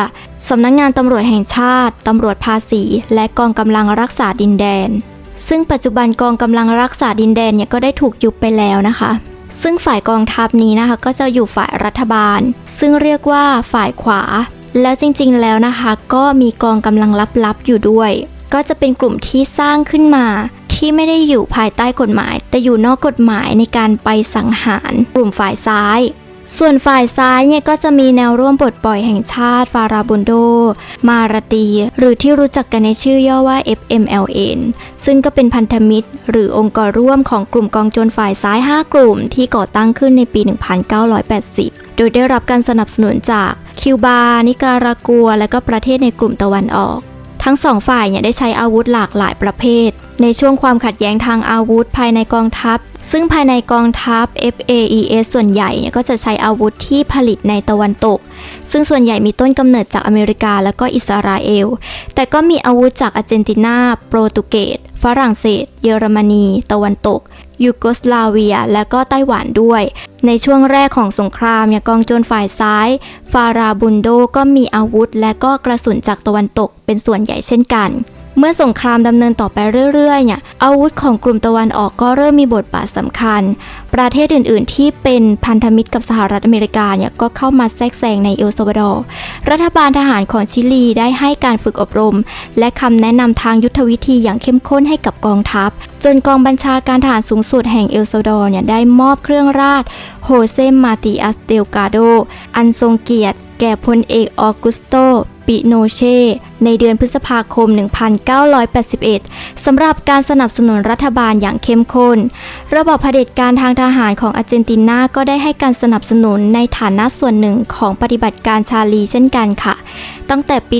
สำนักงานตำรวจแห่งชาติตำรวจภาษีและกองกำลังรักษาดินแดนซึ่งปัจจุบันกองกำลังรักษาดินแดนเนี่ยก็ได้ถูกยุบไปแล้วนะคะซึ่งฝ่ายกองทัพนี้นะคะก็จะอยู่ฝ่ายรัฐบาลซึ่งเรียกว่าฝ่ายขวาแล้วจริงๆแล้วนะคะก็มีกองกำลังลับๆอยู่ด้วยก็จะเป็นกลุ่มที่สร้างขึ้นมาที่ไม่ได้อยู่ภายใต้กฎหมายแต่อยู่นอกกฎหมายในการไปสังหารกลุ่มฝ่ายซ้ายส่วนฝ่ายซ้ายเนี่ยก็จะมีแนวร่วมปลดปล่อยแห่งชาติฟาราบุนโดมาราตีหรือที่รู้จักกันในชื่อย่อว่า FMLN ซึ่งก็เป็นพันธมิตรหรือองค์กรร่วมของกลุ่มกองโจรฝ่ายซ้าย5กลุ่มที่ก่อตั้งขึ้นในปี 1980 โดยได้รับการสนับสนุนจากคิวบานิการากัวและก็ประเทศในกลุ่มตะวันออกทั้งสองฝ่ายเนี่ยได้ใช้อาวุธหลากหลายประเภทในช่วงความขัดแย้งทางอาวุธภายในกองทัพซึ่งภายในกองทัพ FAES ส่วนใหญ่เนี่ยก็จะใช้อาวุธที่ผลิตในตะวันตกซึ่งส่วนใหญ่มีต้นกำเนิดจากอเมริกาและก็อิสราเอลแต่ก็มีอาวุธจากอาร์เจนตินาโปรตุเกสฝรั่งเศสเยอรมนีตะวันตกยูโกสลาเวียและก็ไต้หวันด้วยในช่วงแรกของสงครามเนี่ยกองโจรฝ่ายซ้ายฟาราบุนโดก็มีอาวุธและก็กระสุนจากตะวันตกเป็นส่วนใหญ่เช่นกันเมื่อสงครามดำเนินต่อไปเรื่อยๆเนี่ยอาวุธของกลุ่มตะวันออกก็เริ่มมีบทบาทสำคัญประเทศอื่นๆที่เป็นพันธมิตรกับสหรัฐอเมริกาเนี่ยก็เข้ามาแทรกแซงในเอลซัลวาดอร์รัฐบาลทหารของชิลีได้ให้การฝึกอบรมและคำแนะนำทางยุทธวิธีอย่างเข้มข้นให้กับกองทัพจนกองบัญชาการทหารสูงสุดแห่งเอลซัลวาดอร์เนี่ยได้มอบเครื่องราชโฮเซมาติอัสเดลกาโดอันทรงเกียรติแก่พลเอกออกุสโตปิโนเช่ในเดือนพฤษภาคม 1981 สำหรับการสนับสนุนรัฐบาลอย่างเข้มข้นระบอบเผด็จการทางทหารของอาร์เจนตินาก็ได้ให้การสนับสนุนในฐานะส่วนหนึ่งของปฏิบัติการชาลีเช่นกันค่ะตั้งแต่ปี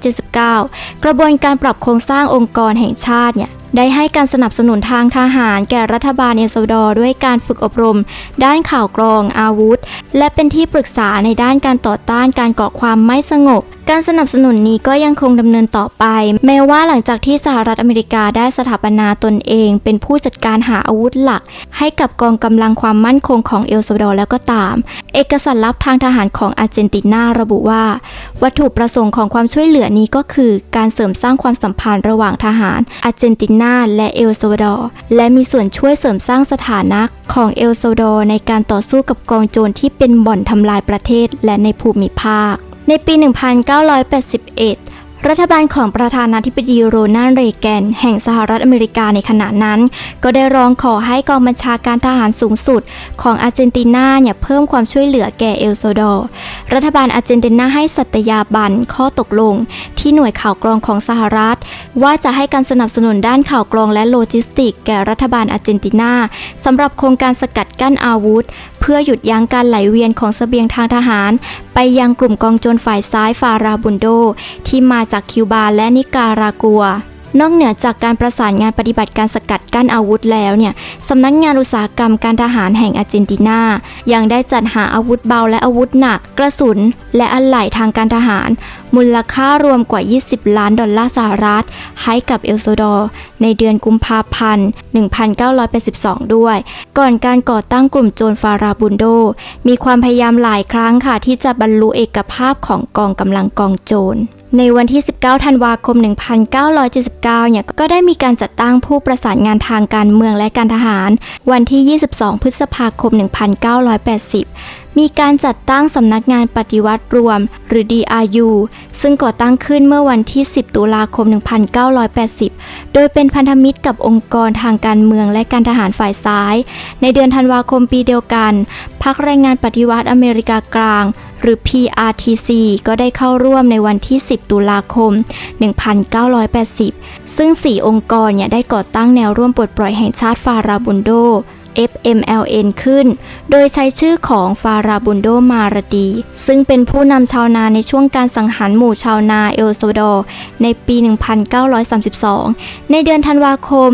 1979 กระบวนการปรับโครงสร้างองค์กรแห่งชาติเนี่ยได้ให้การสนับสนุนทางทหารแก่รัฐบาลเอลซัลวาดอร์ด้วยการฝึกอบรมด้านข่าวกรองอาวุธและเป็นที่ปรึกษาในด้านการต่อต้านการก่อความไม่สงบการสนับสนุนนี้ก็ยังคงดำเนินต่อไปแม้ว่าหลังจากที่สหรัฐอเมริกาได้สถาปนาตนเองเป็นผู้จัดการหาอาวุธหลักให้กับกองกำลังความมั่นคงของเอลซัลวาดอร์แล้วก็ตามเอกสารลับทางทหารของอาร์เจนตินาระบุว่าวัตถุประสงค์ของความช่วยเหลือนี้ก็คือการเสริมสร้างความสัมพันธ์ระหว่างทหารอาร์เจนตินาและเอลซัลวาดอร์และมีส่วนช่วยเสริมสร้างสถานะของเอลซัลวาดอร์ในการต่อสู้กับกองโจรที่เป็นบ่อนทำลายประเทศและในภูมิภาคในปี 1981 รัฐบาลของประธานาธิบดีโรนัลด์ เรแกนแห่งสหรัฐอเมริกาในขณะนั้นก็ได้ร้องขอให้กองบัญชาการทหารสูงสุดของอาร์เจนตินาเนี่ยเพิ่มความช่วยเหลือแก่เอลซัลวาดอร์รัฐบาลอาร์เจนตินาให้สัตยาบันข้อตกลงที่หน่วยข่าวกรองของสหรัฐว่าจะให้การสนับสนุนด้านข่าวกรองและโลจิสติกแก่รัฐบาลอาร์เจนตินาสำหรับโครงการสกัดกั้นอาวุธเพื่อหยุดยั้งการไหลเวียนของเสบียงทางทหารไปยังกลุ่มกองโจรฝ่ายซ้ายฟาราบุนโดที่มาจากคิวบาและนิการากัวนอกเหนือจากการประสานงานปฏิบัติการสกัดกั้นอาวุธแล้วเนี่ยสำนักงานอุตสาหกรรมการทหารแห่งอาร์เจนตินายังได้จัดหาอาวุธเบาและอาวุธหนักกระสุนและอะไหล่ทางการทหารมูลค่ารวมกว่า$20 ล้านให้กับเอลซัลวาดอร์ในเดือนกุมภาพันธ์ 1982 ด้วยก่อนการก่อตั้งกลุ่มโจรฟาราบุนโดมีความพยายามหลายครั้งค่ะที่จะบรรลุเอกภาพของกองกำลังกองโจรในวันที่ 19 ธันวาคม 1979 เนี่ยก็ได้มีการจัดตั้งผู้ประสานงานทางการเมืองและการทหารวันที่ 22 พฤษภาคม 1980 มีการจัดตั้งสำนักงานปฏิวัติรวมหรือ DRU ซึ่งก่อตั้งขึ้นเมื่อวันที่ 10 ตุลาคม 1980 โดยเป็นพันธมิตรกับองค์กรทางการเมืองและการทหารฝ่ายซ้ายในเดือนธันวาคมปีเดียวกันพรรคแรงงานปฏิวัติอเมริกากลางหรือ PRTC ก็ได้เข้าร่วมในวันที่ 10 ตุลาคม 1980 ซึ่ง 4 องค์กรเนี่ยได้ก่อตั้งแนวร่วมปลดปล่อยแห่งชาติฟาราบุนโด FMLN ขึ้นโดยใช้ชื่อของฟาราบุนโดมาราดีซึ่งเป็นผู้นำชาวนาในช่วงการสังหารหมู่ชาวนาเอลซัลวาดอร์ในปี 1932 ในเดือนธันวาคม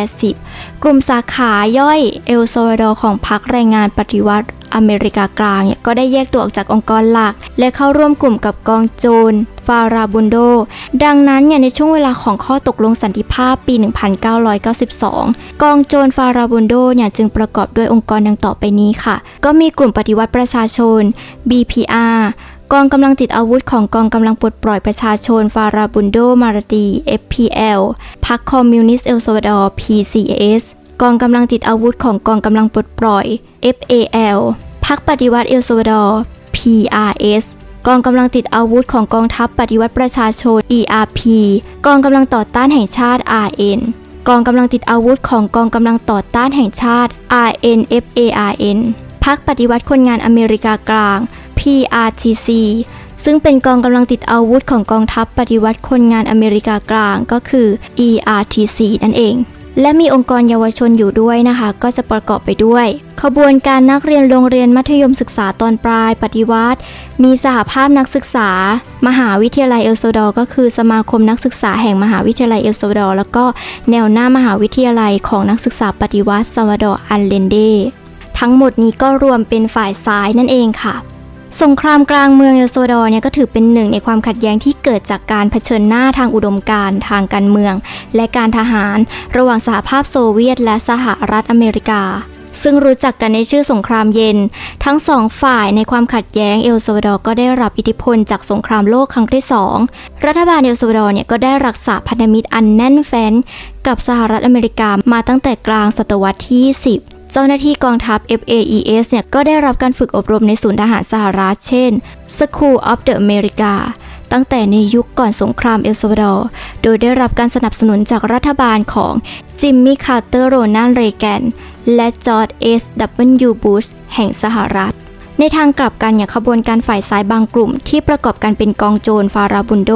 1980 กลุ่มสาขาย่อยเอลซัลวาดอร์ของพรรคแรงงานปฏิวัติอเมริกากลางเนี่ยก็ได้แยกตัวออกจากองค์กรหลักและเข้าร่วมกลุ่มกับกองโจรฟาราบุนโดดังนั้นในช่วงเวลาของข้อตกลงสันติภาพปี 1992 กองโจรฟาราบุนโดจึงประกอบด้วยองค์กรดังต่อไปนี้ค่ะก็มีกลุ่มปฏิวัติประชาชน BPR กองกำลังติดอาวุธของกองกำลังปลดปล่อยประชาชนฟาราบุนโดมาราตี FPL พรรคคอมมิวนิสต์เอลซัลวาดอร์ PCS กองกำลังติดอาวุธของกองกำลังปลดปล่อย FAL พรรคปฏิวัติเอลซัลวาดอร์ PRS กองกำลังติดอาวุธของกองทัพปฏิวัติประชาชน ERP กองกำลังต่อต้านแห่งชาติ RN กองกำลังติดอาวุธของกองกำลังต่อต้านแห่งชาติ RNFARN พรรคปฏิวัติคนงานอเมริกากลาง PRTC ซึ่งเป็นกองกำลังติดอาวุธของกองทัพปฏิวัติคนงานอเมริกากลางก็คือ ERTC นั่นเองและมีองค์กรเยาวชนอยู่ด้วยนะคะก็จะประกอบไปด้วยขบวนการนักเรียนโรงเรียนมัธยมศึกษาตอนปลายปฏิวัติมีสหภาพนักศึกษามหาวิทยาลัยเอลซัลวาดอร์ก็คือสมาคมนักศึกษาแห่งมหาวิทยาลัยเอลซัลวาดอร์แล้วก็แนวหน้ามหาวิทยาลัยของนักศึกษาปฏิวัติซัลวาดอร์อัลเลนเดทั้งหมดนี้ก็รวมเป็นฝ่ายซ้ายนั่นเองค่ะสงครามกลางเมืองเอลซัลวาดอร์ก็ถือเป็นหนึ่งในความขัดแย้งที่เกิดจากการเผชิญหน้าทางอุดมการณ์ทางการเมืองและการทหารระหว่างสหภาพโซเวียตและสหรัฐอเมริกาซึ่งรู้จักกันในชื่อสงครามเย็นทั้งสองฝ่ายในความขัดแย้งเอลซัลวาดอร์ก็ได้รับอิทธิพลจากสงครามโลกครั้งที่2รัฐบาลเอลซัลวาดอร์ก็ได้รักษาพันธมิตรอันแน่นแฟ้นกับสหรัฐอเมริกามาตั้งแต่กลางศตวรรษที่10เจ้าหน้าที่กองทัพ FAES ก็ได้รับการฝึกอบรมในศูนย์ทหารสหรัฐเช่น School of the America ตั้งแต่ในยุคก่อนสงครามเอลซัลวาดอร์โดยได้รับการสนับสนุนจากรัฐบาลของจิมมี่คาร์เตอร์โรนัลด์เรแกนและจอร์จ S.W. บุชแห่งสหรัฐในทางกลับกันขบวนการฝ่ายซ้ายบางกลุ่มที่ประกอบกันเป็นกองโจรฟาราบุนโด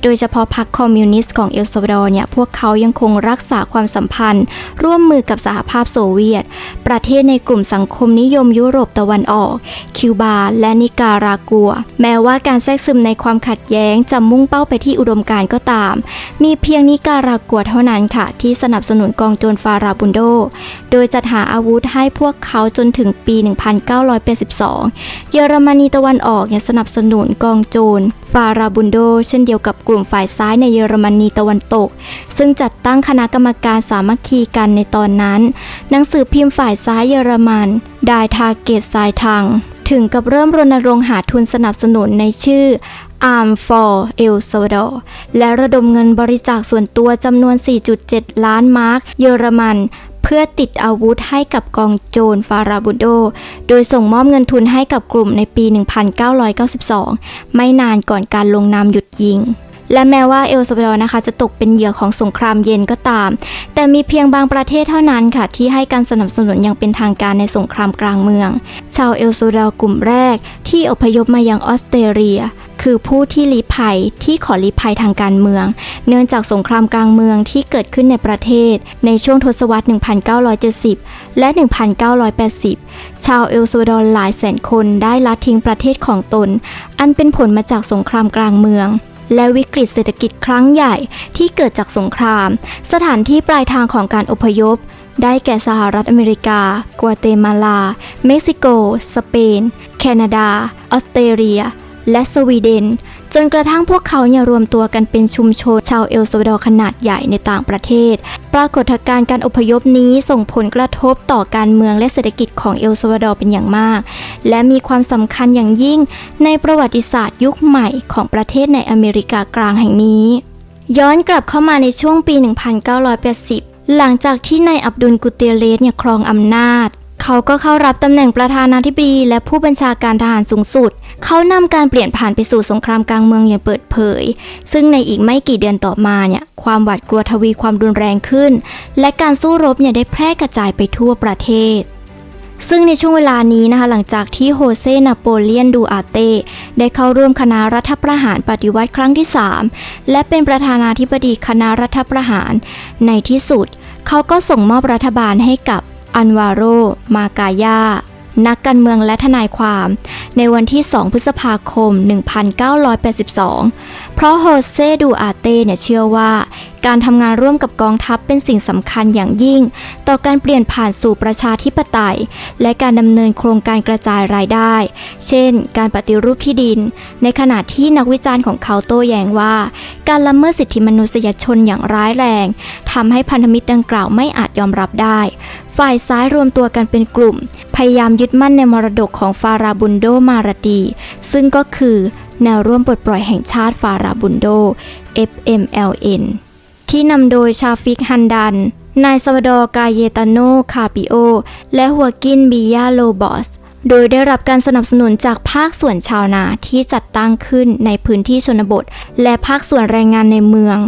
โดยเฉพาะพรรคคอมมิวนิสต์ของเอลซัลวาดอร์พวกเขายังคงรักษาความสัมพันธ์ร่วมมือกับสหภาพโซเวียตประเทศในกลุ่มสังคมนิยมยุโรปตะวันออกคิวบาและนิการากัวแม้ว่าการแทรกซึมในความขัดแย้งจะมุ่งเป้าไปที่อุดมการณ์ก็ตามมีเพียงนิการากัวเท่านั้นค่ะที่สนับสนุนกองโจรฟาราบุนโดโดยจัดหาอาวุธให้พวกเขาจนถึงปี 1982เยอรมนีตะวันออกสนับสนุนกองโจรฟาราบุนโดเช่นเดียวกับกลุ่มฝ่ายซ้ายในเยอรมนีตะวันตกซึ่งจัดตั้งคณะกรรมการสามัคคีกันในตอนนั้นหนังสือพิมพ์ฝ่ายซ้ายเยอรมันไดทาเกตไซทังถึงกับเริ่มรณรงค์หาทุนสนับสนุนในชื่อ Arm for El Salvador และระดมเงินบริจาคส่วนตัวจำนวน 4.7 ล้านมาร์กเยอรมันเพื่อติดอาวุธให้กับกองโจรฟาราบุนโดโดยส่งมอบเงินทุนให้กับกลุ่มในปี 1992 ไม่นานก่อนการลงนามหยุดยิงและแม้ว่าเอลซัลวาดอร์จะตกเป็นเหยื่อของสงครามเย็นก็ตามแต่มีเพียงบางประเทศเท่านั้นค่ะที่ให้การสนับสนุนอย่างเป็นทางการในสงครามกลางเมืองชาวเอลซัลวาดอร์กลุ่มแรกที่อพยพมายังออสเตรเลียคือผู้ที่ลี้ภัยที่ขอลี้ภัยทางการเมืองเนื่องจากสงครามกลางเมืองที่เกิดขึ้นในประเทศในช่วงทศวรรษ 1970 และ 1980 ชาวเอลซัลวาดอร์หลายแสนคนได้ละทิ้งประเทศของตนอันเป็นผลมาจากสงครามกลางเมืองและวิกฤตเศรษฐกิจครั้งใหญ่ที่เกิดจากสงครามสถานที่ปลายทางของการอพยพได้แก่สหรัฐอเมริกากัวเตมาลาเม็กซิโกสเปนแคนาดาออสเตรเลียและสวีเดนจนกระทั่งพวกเขารวมตัวกันเป็นชุมชนชาวเอลซัลวาดอร์ขนาดใหญ่ในต่างประเทศปรากฏการณ์การอพยพนี้ส่งผลกระทบต่อการเมืองและเศรษฐกิจของเอลซัลวาดอร์เป็นอย่างมากและมีความสำคัญอย่างยิ่งในประวัติศาสตร์ยุคใหม่ของประเทศในอเมริกากลางแห่งนี้ย้อนกลับเข้ามาในช่วงปี 1980 หลังจากที่นายอับดุลกุเตเรสครองอำนาจเขาก็เข้ารับตำแหน่งประธานาธิบดีและผู้บัญชาการทหารสูงสุดเขานำการเปลี่ยนผ่านไปสู่สงครามกลางเมืองอย่างเปิดเผยซึ่งในอีกไม่กี่เดือนต่อมาความหวาดกลัวทวีความรุนแรงขึ้นและการสู้รบได้แพร่กระจายไปทั่วประเทศซึ่งในช่วงเวลานี้หลังจากที่โฮเซนาโปเลียนดูอาร์เต้ได้เข้าร่วมคณะรัฐประหารปฏิวัติครั้งที่3และเป็นประธานาธิบดีคณะรัฐประหารในที่สุดเขาก็ส่งมอบรัฐบาลให้กับอันวาโร มากายานักการเมืองและทนายความในวันที่ 2 พฤษภาคม 1982 เพราะโฮเซดูอาร์เต้เชื่อว่า การทำงานร่วมกับกองทัพเป็นสิ่งสำคัญอย่างยิ่งต่อการเปลี่ยนผ่านสู่ประชาธิปไตยและการดำเนินโครงการกระจายรายได้เช่นการปฏิรูปที่ดินในขณะที่นักวิจารณ์ของเขาโต้แย้งว่าการละเมิดสิทธิมนุษยชนอย่างร้ายแรงทำให้พันธมิตรดังกล่าวไม่อาจยอมรับได้ฝ่ายซ้ายรวมตัวกันเป็นกลุ่มพยายามยึดมั่นในมรดกของฟาราบุนโดมาราตีซึ่งก็คือแนวร่วมปลดปล่อยแห่งชาติฟาราบุนโด FMLN ที่นำโดยชาฟิกฮันดันนายซาวาดอร์ กาเยตาโน คาปิโอและฮัวกิน บิยาโลบอสโดยได้รับการสนับสนุนจากภาคส่วนชาวนาที่จัดตั้งขึ้นในพื้นที่ชนบทและภาคส่วนแรงงานในเมือง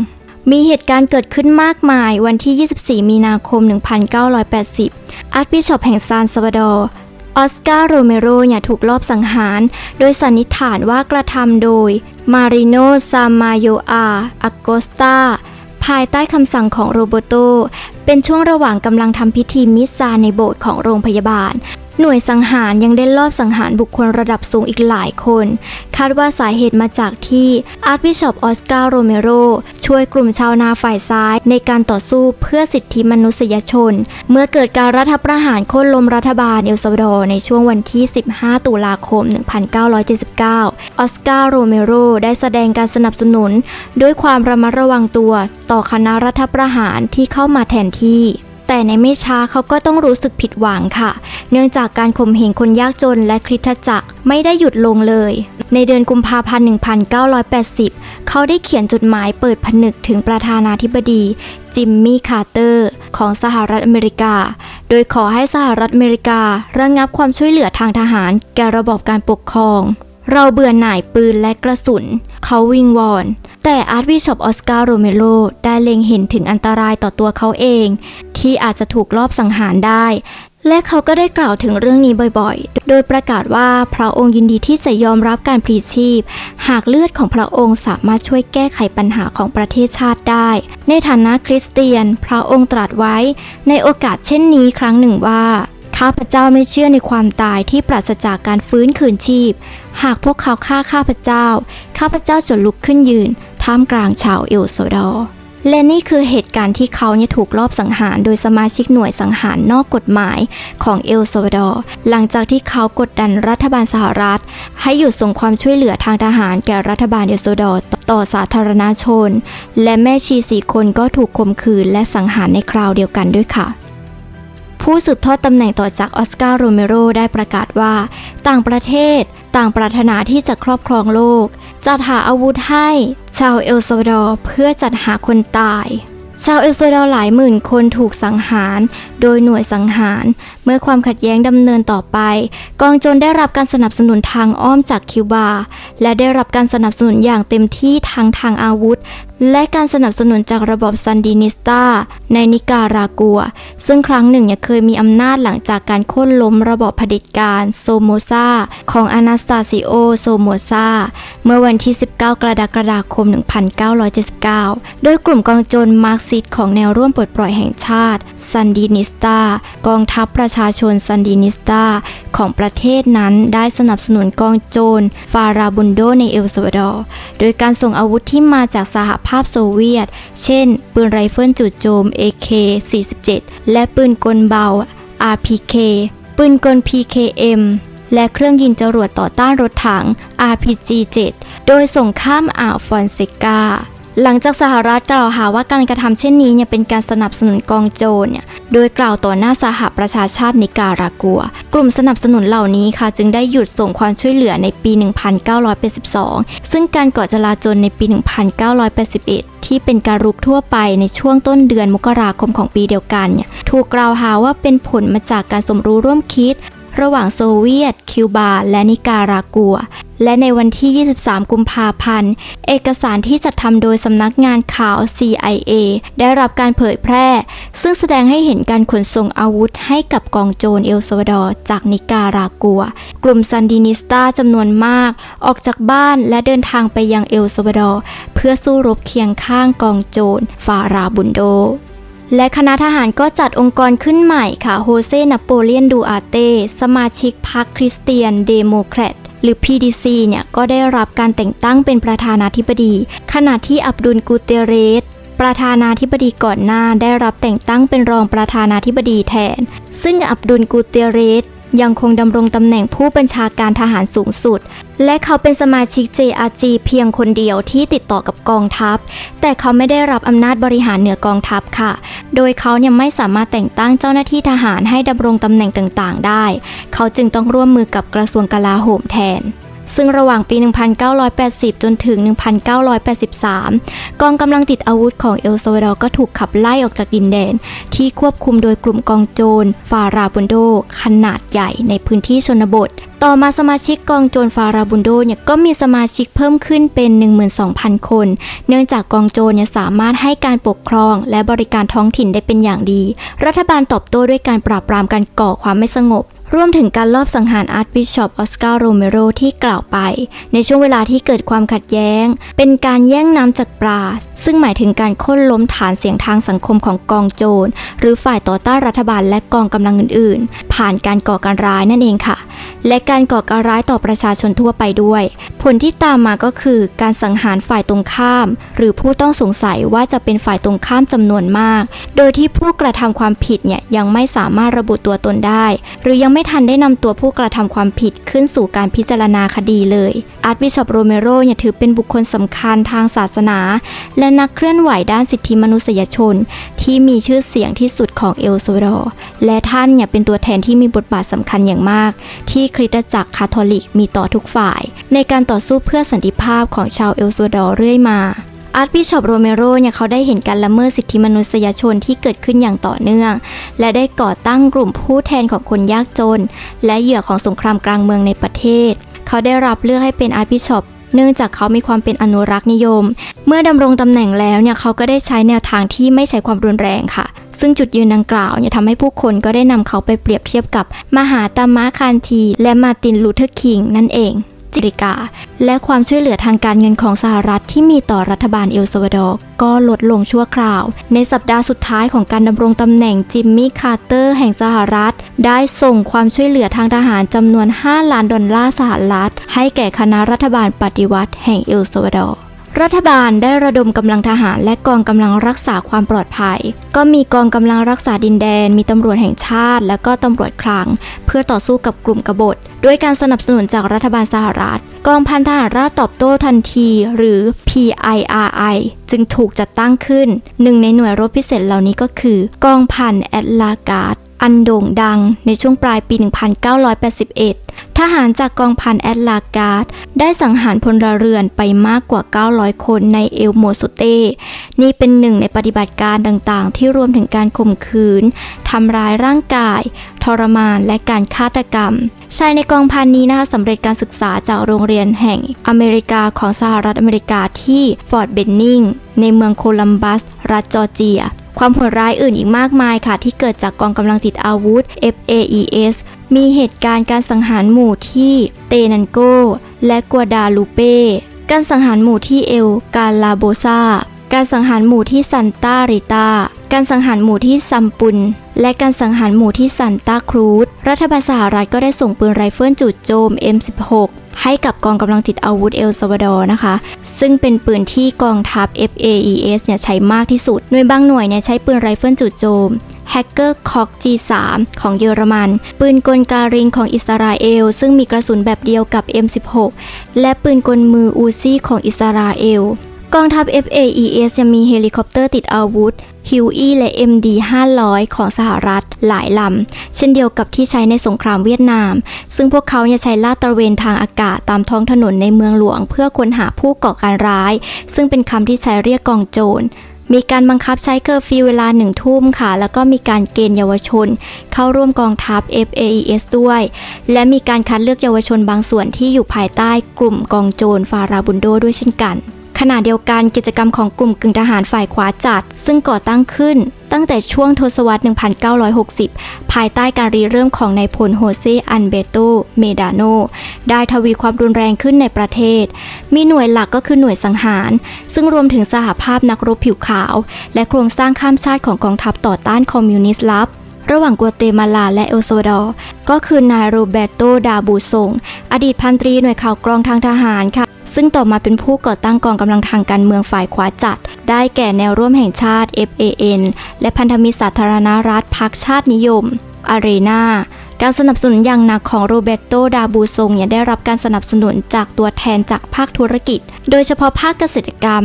มีเหตุการณ์เกิดขึ้นมากมายวันที่ 24 มีนาคม 1980 อาร์คบิชอปแห่งซานซาวาดอร์ออสการ์ โรเมโรถูกลอบสังหารโดยสันนิษฐานว่ากระทำโดยมาริโน ซามาโยอา อากอสตาภายใต้คำสั่งของโรเบโตเป็นช่วงระหว่างกำลังทำพิธีมิสซาในโบสถ์ของโรงพยาบาลหน่วยสังหารยังได้ลอบสังหารบุคคลระดับสูงอีกหลายคนคาดว่าสาเหตุมาจากที่อาร์คบิชอปออสการ์ โรเมโรช่วยกลุ่มชาวนาฝ่ายซ้ายในการต่อสู้เพื่อสิทธิมนุษยชนเมื่อเกิดการรัฐประหารโค่นล้มรัฐบาลเอลซัลวาดอร์ในช่วงวันที่ 15 ตุลาคม 1979 ออสการ์ โรเมโรได้แสดงการสนับสนุนด้วยความระมัดระวังตัวต่อคณะรัฐประหารที่เข้ามาแทนที่แต่ในไม่ช้าเขาก็ต้องรู้สึกผิดหวังค่ะเนื่องจากการข่มเหงคนยากจนและคริสตจักรไม่ได้หยุดลงเลยในเดือนกุมภาพันธ์ 1980 เขาได้เขียนจดหมายเปิดผนึกถึงประธานาธิบดีจิมมี่ คาร์เตอร์ของสหรัฐอเมริกาโดยขอให้สหรัฐอเมริการะงับความช่วยเหลือทางทหารแก่ระบอบการปกครองเราเบื่อหน่ายปืนและกระสุนเขาวิงวอนแต่อาร์คบิชอปออสการ์ โรเมโรได้เล็งเห็นถึงอันตรายต่อตัวเขาเองที่อาจจะถูกลอบสังหารได้และเขาก็ได้กล่าวถึงเรื่องนี้บ่อยๆโดยประกาศว่าพระองค์ยินดีที่จะยอมรับการพลีชีพหากเลือดของพระองค์สามารถช่วยแก้ไขปัญหาของประเทศชาติได้ในฐานะคริสเตียนพระองค์ตรัสไว้ในโอกาสเช่นนี้ครั้งหนึ่งว่าข้าพเจ้าไม่เชื่อในความตายที่ปราศจากการฟื้นคืนชีพหากพวกเขาฆ่าข้าพเจ้าจะลุกขึ้นยืนท่ามกลางชาวเอลซัลวาดอร์และนี่คือเหตุการณ์ที่เขาถูกลอบสังหารโดยสมาชิกหน่วยสังหารนอกกฎหมายของเอลซัลวาดอร์หลังจากที่เขากดดันรัฐบาลสหรัฐให้หยุดส่งความช่วยเหลือทางทหารแก่รัฐบาลเอลซัลวาดอร์ต่อสาธารณชนและแม่ชี4 คนก็ถูกข่มขืนและสังหารในคราวเดียวกันด้วยค่ะผู้สืบทอดตำแหน่งต่อจากออสการ์ โรเมโรได้ประกาศว่าต่างประเทศต่างปรารถนาที่จะครอบครองโลกจัดหาอาวุธให้ชาวเอลซัลวาดอร์เพื่อจัดหาคนตายชาวเอลซัลวาดอร์หลายหมื่นคนถูกสังหารโดยหน่วยสังหารเมื่อความขัดแย้งดำเนินต่อไปกองโจรได้รับการสนับสนุนทางอ้อมจากคิวบาและได้รับการสนับสนุนอย่างเต็มที่ทางอาวุธและการสนับสนุนจากระบอบซันดินิสตาในนิการากัวซึ่งครั้งหนึ่งเคยมีอำนาจหลังจากการโค่นล้มระบอบเผด็จการโซโมซาของอานาสตาซิโอ โซโมซาเมื่อวันที่ 19 กรกฎาคม 1979 โดยกลุ่มกองโจรมาร์กซิสต์ของแนวร่วมปลดปล่อยแห่งชาติซันดินิสตากองทัพประชาชนซันดินิสตาของประเทศนั้นได้สนับสนุนกองโจรฟาราบุนโดในเอลซัลวาดอร์โดยการส่งอาวุธที่มาจากสหภาพโซเวียตเช่นปืนไรเฟิลจู่โจม AK-47 และปืนกลเบา RPG ปืนกล PKM และเครื่องยิงจรวดต่อต้านรถถัง RPG-7 โดยส่งข้ามอ่าวฟอนเซกาหลังจากสหรัฐกล่าวหาว่าการกระทำเช่นนี้เป็นการสนับสนุนกองโจรโดยกล่าวต่อหน้าสหประชาชาตินิการากัวกลุ่มสนับสนุนเหล่านี้ค่ะจึงได้หยุดส่งความช่วยเหลือในปี 1982 ซึ่งการก่อจลาจลในปี 1981 ที่เป็นการรุกทั่วไปในช่วงต้นเดือนมกราคมของปีเดียวกันถูกกล่าวหาว่าเป็นผลมาจากการสมรู้ร่วมคิดระหว่างโซเวียตคิวบาและนิการากัวและในวันที่ 23 กุมภาพันธ์เอกสารที่จัดทำโดยสำนักงานข่าว CIA ได้รับการเผยแพร่ซึ่งแสดงให้เห็นการขนส่งอาวุธให้กับกองโจรเอลซัลวาดอร์จากนิการากัวกลุ่มซันดินิสตาจำนวนมากออกจากบ้านและเดินทางไปยังเอลซัลวาดอร์เพื่อสู้รบเคียงข้างกองโจรฟาราบุนโดและคณะทหารก็จัดองค์กรขึ้นใหม่ค่ะโฮเซ นโปเลียน ดูอาร์เตสมาชิกพรรคคริสเตียนเดโมแครตหรือ PDC ก็ได้รับการแต่งตั้งเป็นประธานาธิบดีขณะที่อับดุล กูเตเรส ประธานาธิบดีก่อนหน้าได้รับแต่งตั้งเป็นรองประธานาธิบดีแทนซึ่งอับดุล กูเตเรสยังคงดำรงตำแหน่งผู้บัญชาการทหารสูงสุดและเขาเป็นสมาชิก JRG เพียงคนเดียวที่ติดต่อกับกองทัพแต่เขาไม่ได้รับอำนาจบริหารเหนือกองทัพค่ะโดยเขายังไม่สามารถแต่งตั้งเจ้าหน้าที่ทหารให้ดำรงตำแหน่งต่างๆได้เขาจึงต้องร่วมมือกับกระทรวงกลาโหมแทนซึ่งระหว่างปี 1980 จนถึง 1983 กองกำลังติดอาวุธของเอลซัลวาดอร์ก็ถูกขับไล่ออกจากดินแดนที่ควบคุมโดยกลุ่มกองโจรฟาราบุนโดขนาดใหญ่ในพื้นที่ชนบทต่อมาสมาชิกกองโจรฟาราบุนโดเนี่ยก็มีสมาชิกเพิ่มขึ้นเป็น 12,000 คนเนื่องจากกองโจรเนี่ยสามารถให้การปกครองและบริการท้องถิ่นได้เป็นอย่างดีรัฐบาลตอบโต้ด้วยการปราบปรามการก่อความไม่สงบรวมถึงการลอบสังหารอาร์ชบิชอปออสการ์โรเมโรที่กล่าวไปในช่วงเวลาที่เกิดความขัดแย้งเป็นการแย่งน้ำจากปลาซึ่งหมายถึงการโค่นล้มฐานเสียงทางสังคมของกองโจรหรือฝ่ายต่อต้านรัฐบาลและกองกำลังอื่นๆผ่านการก่อการร้ายนั่นเองค่ะและการก่อการร้ายต่อประชาชนทั่วไปด้วยผลที่ตามมาก็คือการสังหารฝ่ายตรงข้ามหรือผู้ต้องสงสัยว่าจะเป็นฝ่ายตรงข้ามจำนวนมากโดยที่ผู้กระทำความผิดเนี่ยยังไม่สามารถระบุตัวตนได้หรือยังไม่ทันได้นำตัวผู้กระทำความผิดขึ้นสู่การพิจารณาคดีเลยอาร์ชบิชอปโรเมโรเนี่ยถือเป็นบุคคลสำคัญทางศาสนาและนักเคลื่อนไหวด้านสิทธิมนุษยชนที่มีชื่อเสียงที่สุดของเอลซัลวาดอร์และท่านเนี่ยเป็นตัวแทนที่มีบทบาทสำคัญอย่างมากที่คริสตจักรคาทอลิกมีต่อทุกฝ่ายในการต่อสู้เพื่อสันติภาพของชาวเอลซัลวาดอร์เรื่อยมาอาร์ชบิชอปโรเมโรเนี่ยเขาได้เห็นการละเมิดสิทธิมนุษยชนที่เกิดขึ้นอย่างต่อเนื่องและได้ก่อตั้งกลุ่มผู้แทนของคนยากจนและเหยื่อของสงครามกลางเมืองในประเทศเขาได้รับเลือกให้เป็นอาร์ชบิชอปเนื่องจากเขามีความเป็นอนุรักษ์นิยมเมื่อดำรงตำแหน่งแล้วเนี่ยเขาก็ได้ใช้แนวทางที่ไม่ใช้ความรุนแรงค่ะซึ่งจุดยืนดังกล่าวเนี่ยทำให้ผู้คนก็ได้นำเขาไปเปรียบเทียบกับมหาตามะคานธีและมาร์ตินลูเทอร์คิงนั่นเองอเมริกาและความช่วยเหลือทางการเงินของสหรัฐที่มีต่อรัฐบาลเอลซัลวาดอร์ก็ลดลงชั่วคราวในสัปดาห์สุดท้ายของการดำรงตำแหน่งจิมมี่คาร์เตอร์แห่งสหรัฐได้ส่งความช่วยเหลือทางทหารจำนวน$5 ล้านสหรัฐให้แก่คณะรัฐบาลปฏิวัติแห่งเอลซัลวาดอร์รัฐบาลได้ระดมกำลังทหารและกองกำลังรักษาความปลอดภัยก็มีกองกำลังรักษาดินแดนมีตำรวจแห่งชาติและก็ตำรวจคลังเพื่อต่อสู้กับกลุ่มกบฏด้วยการสนับสนุนจากรัฐบาลสหรัฐกองพันทหารราษฎรตอบโต้ทันทีหรือ PIRI จึงถูกจัดตั้งขึ้นหนึ่งในหน่วยรบพิเศษเหล่านี้ก็คือกองพันแอตลาการ์ดอันโด่งดังในช่วงปลายปี 1981 ทหารจากกองพันแอตลาการ์ดได้สังหารพลเรือนไปมากกว่า900คนในเอลโมโซเตนี่เป็นหนึ่งในปฏิบัติการต่างๆที่รวมถึงการข่มขืนทำร้ายร่างกายทรมานและการฆาตกรรมชายในกองพันนี้นะคะสำเร็จการศึกษาจากโรงเรียนแห่งอเมริกาของสหรัฐอเมริกาที่ฟอร์ตเบนนิงในเมืองโคลัมบัสรัฐจอร์เจียความโหดร้ายอื่นอีกมากมายค่ะที่เกิดจากกองกำลังติดอาวุธ FAES มีเหตุการณ์การสังหารหมู่ที่เตนันโกและกัวดาลูเป้การสังหารหมู่ที่เอลกาลาโบซาการสังหารหมู่ที่ซันตาริตาการสังหารหมู่ที่ซัมปุนและการสังหารหมู่ที่ซันตาครูซรัฐบาลสหรัฐก็ได้ส่งปืนไรเฟิลจู่โจม M16 ให้กับกองกำลังติดอาวุธเอลซัลวาดอร์นะคะซึ่งเป็นปืนที่กองทัพ FAES เนี่ยใช้มากที่สุดโดยบางหน่วยเนี่ยใช้ปืนไรเฟิลจู่โจมแฮกเกอร์คอก G3 ของเยอรมันปืนกลการินของอิสราเอลซึ่งมีกระสุนแบบเดียวกับ M16 และปืนกลมืออูซี่ของอิสราเอลกองทัพ FAES จะมีเฮลิคอปเตอร์ติดอาวุธ Huey และ MD-500 ของสหรัฐหลายลำเช่นเดียวกับที่ใช้ในสงครามเวียดนามซึ่งพวกเขาใช้ลาดตระเวนทางอากาศตามท้องถนนในเมืองหลวงเพื่อค้นหาผู้ก่อการร้ายซึ่งเป็นคำที่ใช้เรียกกองโจรมีการบังคับใช้เคอร์ฟิวเวลา1 ทุ่มค่ะแล้วก็มีการเกณฑ์เยาวชนเข้าร่วมกองทัพ FAES ด้วยและมีการคัดเลือกเยาวชนบางส่วนที่อยู่ภายใต้กลุ่มกองโจรฟาราบุนโดด้วยเช่นกันขณะเดียวกันกิจกรรมของกลุ่มกึ่งทหารฝ่ายขวาจัดซึ่งก่อตั้งขึ้นตั้งแต่ช่วงทศวรรษ 1960 ภายใต้การริเริ่มของนายพลโฮเซ อันเบโต เมดาโนได้ทวีความรุนแรงขึ้นในประเทศมีหน่วยหลักก็คือหน่วยสังหารซึ่งรวมถึงสหภาพนักรบผิวขาวและโครงสร้างข้ามชาติของกองทัพต่อต้านคอมมิวนิสต์ลับระหว่างกัวเตมาลาและเอลซัลวาดอร์ก็คือนายโรเบโต ดาบูซงอดีตพันตรีหน่วยข่าวกรองทางทหารค่ะ ซึ่งต่อมาเป็นผู้ก่อตั้งกองกำลังทางการเมืองฝ่ายขวาจัดได้แก่แนวร่วมแห่งชาติ FAN และพันธมิตรสาธารณรัฐพรรคชาตินิยมอารีนาการสนับสนุนอย่างหนักของโรเบโต ดาบูซงได้รับการสนับสนุนจากตัวแทนจากภาคธุรกิจโดยเฉพาะภาคเกษตรกรรม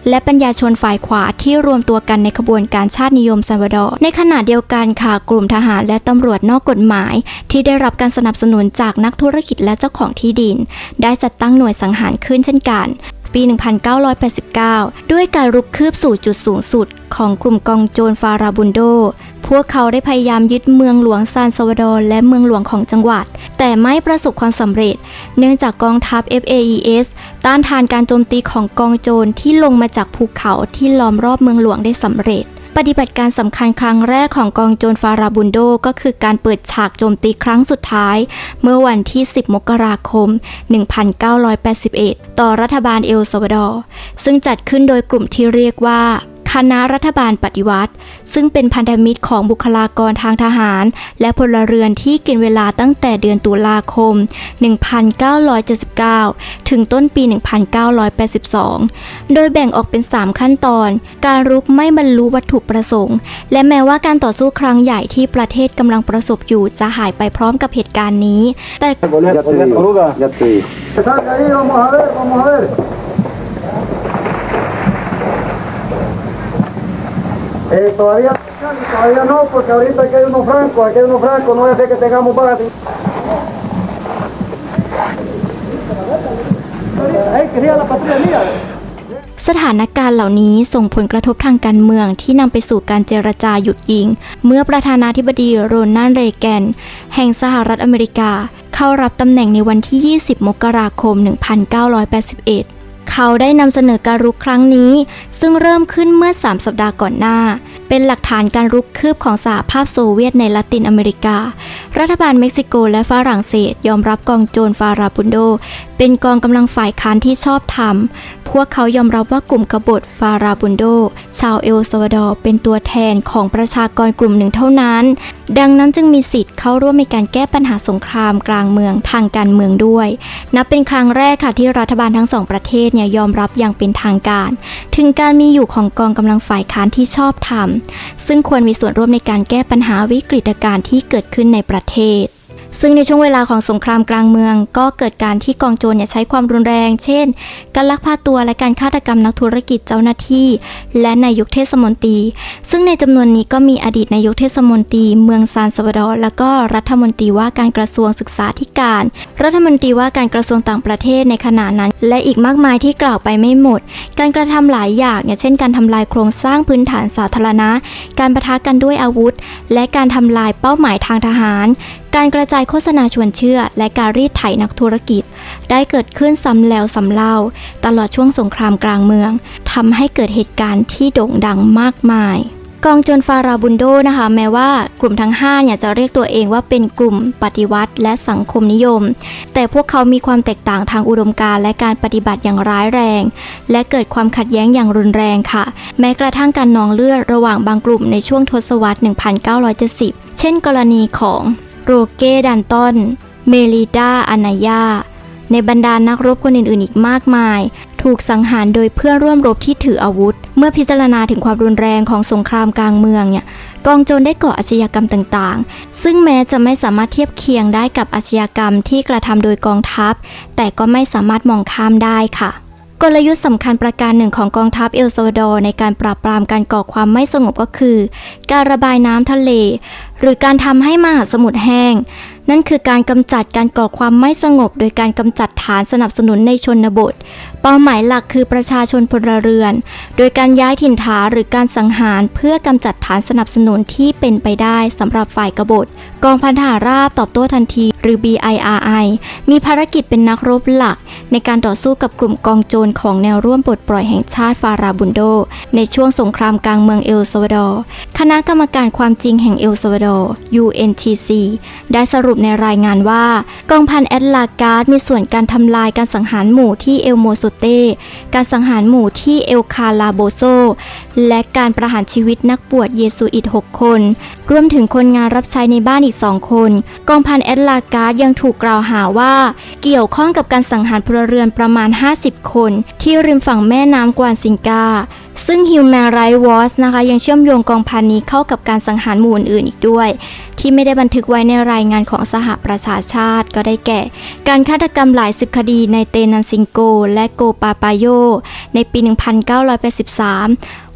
และปัญญาชนฝ่ายขวาที่รวมตัวกันในขบวนการชาตินิยมซัลวาดอร์ในขณะเดียวกันค่ะกลุ่มทหารและตำรวจนอกกฎหมายที่ได้รับการสนับสนุนจากนักธุรกิจและเจ้าของที่ดินได้จัดตั้งหน่วยสังหารขึ้นเช่นกันปี 1989 ด้วยการรุกคืบสู่จุดสูงสุดของกลุ่มกองโจรฟาราบุนโดพวกเขาได้พยายามยึดเมืองหลวงซานซาวาดอร์และเมืองหลวงของจังหวัดแต่ไม่ประสบความสำเร็จเนื่องจากกองทัพ FAES ต้านทานการโจมตีของกองโจรที่ลงมาจากภูเขาที่ล้อมรอบเมืองหลวงได้สำเร็จปฏิบัติการสำคัญครั้งแรกของกองโจรฟาราบุนโดก็คือการเปิดฉากโจมตีครั้งสุดท้ายเมื่อวันที่ 10 มกราคม 1981 ต่อรัฐบาลเอลซัลวาดอร์ซึ่งจัดขึ้นโดยกลุ่มที่เรียกว่าคณะรัฐบาลปฏิวัติซึ่งเป็นพันธมิตรของบุคลากรทางทหารและพลเรือนที่กินเวลาตั้งแต่เดือนตุลาคม 1979 ถึงต้นปี 1982 โดยแบ่งออกเป็น 3 ขั้นตอนการรุกไม่บรรลุวัตถุประสงค์และแม้ว่าการต่อสู้ครั้งใหญ่ที่ประเทศกำลังประสบอยู่จะหายไปพร้อมกับเหตุการณ์นี้แต่ Ya te digo. Salga ahí, vamos a ver, vamos a ver. Todavía no, porque ahorita aquí hay unos francos, no es que tengamos bajas. Ahí quería la patrulla mía. สถานการณ์เหล่านี้ส่งผลกระทบทางการเมืองที่นำไปสู่การเจรจาหยุดยิงเมื่อประธานาธิบดีโรนัลด์ เรแกนแห่งสหรัฐอเมริกาเข้ารับตำแหน่งในวันที่ 20 มกราคม 1981 เขาได้นำเสนอการรุกครั้งนี้ซึ่งเริ่มขึ้นเมื่อ 3 สัปดาห์ก่อนหน้าเป็นหลักฐานการรุกคืบของสหภาพโซเวียตในละตินอเมริการัฐบาลเม็กซิโกและฝรั่งเศสยอมรับกองโจรฟาราบุนโดเป็นกองกำลังฝ่ายค้านที่ชอบธรรมพวกเขายอมรับว่ากลุ่มกบฏฟาราบุนโดชาวเอลซัลวาดอร์เป็นตัวแทนของประชากรกลุ่มหนึ่งเท่านั้นดังนั้นจึงมีสิทธิ์เข้าร่วมในการแก้ปัญหาสงครามกลางเมืองทางการเมืองด้วยนับเป็นครั้งแรกค่ะที่รัฐบาลทั้งสองประเทศยอมรับอย่างเป็นทางการถึงการมีอยู่ของกองกำลังฝ่ายค้านที่ชอบธรรมซึ่งควรมีส่วนร่วมในการแก้ปัญหาวิกฤตการณ์ที่เกิดขึ้นในประเทศซึ่งในช่วงเวลาของสงครามกลางเมืองก็เกิดการที่กองโจรใช้ความรุนแรงเช่นการลักพาตัวและการฆาตกรรมนักธุรกิจเจ้าหน้าที่และนายกเทศมนตรีซึ่งในจำนวนนี้ก็มีอดีตนายกเทศมนตรีเมืองซานซาวาดอร์และก็รัฐมนตรีว่าการกระทรวงศึกษาธิการรัฐมนตรีว่าการกระทรวงต่างประเทศในขณะนั้นและอีกมากมายที่กล่าวไปไม่หมดการกระทำหลายอย่างเช่นการทำลายโครงสร้างพื้นฐานสาธารณะการปะทะกันด้วยอาวุธและการทำลายเป้าหมายทางทหารการกระจายโฆษณาชวนเชื่อและการรีดไถนักธุรกิจได้เกิดขึ้นซ้ำแล้วซ้ำเล่าตลอดช่วงสงครามกลางเมืองทำให้เกิดเหตุการณ์ที่โด่งดังมากมายกองโจรฟาราบุนโดนะคะแม้ว่ากลุ่มทั้ง5จะเรียกตัวเองว่าเป็นกลุ่มปฏิวัติและสังคมนิยมแต่พวกเขามีความแตกต่างทางอุดมการณ์และการปฏิบัติอย่างร้ายแรงและเกิดความขัดแย้งอย่างรุนแรงค่ะแม้กระทั่งการนองเลือดระหว่างบางกลุ่มในช่วงทศวรรษ 1970 เช่นกรณีของโรเก้ ดันตัน เมลิดา อานายาในบรรดานักรบคนอื่นๆอีกมากมายถูกสังหารโดยเพื่อนร่วมรบที่ถืออาวุธเมื่อพิจารณาถึงความรุนแรงของสงครามกลางเมืองกองโจรได้ก่ออาชญากรรมต่างๆซึ่งแม้จะไม่สามารถเทียบเคียงได้กับอาชญากรรมที่กระทำโดยกองทัพแต่ก็ไม่สามารถมองข้ามได้ค่ะกลยุทธ์สำคัญประการหนึ่งของกองทัพเอลซัลวาดอร์ในการปราบปรามการก่อความไม่สงบก็คือการระบายน้ำทะเลหรือการทำให้มหาสมุทรแห้งนั่นคือการกำจัดการก่อความไม่สงบโดยการกำจัดฐานสนับสนุนในชนบทเป้าหมายหลักคือประชาชนพลเรือนโดยการย้ายถิ่นฐานหรือการสังหารเพื่อกำจัดฐานสนับสนุนที่เป็นไปได้สำหรับฝ่ายกบฏกองพันทหารราบตอบโต้ทันทีหรือ BIRI มีภารกิจเป็นนักรบหลักในการต่อสู้กับกลุ่มกองโจรของแนวร่วมปลดปล่อยแห่งชาติฟาราบุนโดในช่วงสงครามกลางเมืองเอลซัลวาดอร์คณะกรรมการความจริงแห่งเอลซัลวาด ดอร์ UNTC ได้สรุปในรายงานว่ากองพันแอตลาการ์ดมีส่วนการทำลายการสังหารหมู่ที่เอลโมโซเตการสังหารหมู่ที่เอลคาลาโบโซและการประหารชีวิตนักบวชเยซูอิต6 คนรวมถึงคนงานรับใช้ในบ้านอีก2 คนกองพันแอตลาการ์ดยังถูกกล่าวหาว่าเกี่ยวข้องกับการสังหารพลเรือนประมาณ50 คนที่ริมฝั่งแม่น้ำกวานซิงกาซึ่ง Human Rights Watch นะคะยังเชื่อมโยงกองพันนี้เข้ากับการสังหารหมู่อื่นๆอีกด้วยที่ไม่ได้บันทึกไว้ในรายงานของสหประชาชาติก็ได้แก่การฆาตกรรมหลาย10 คดีในเตนันซิงโกและโกปาปาโยในปี 1983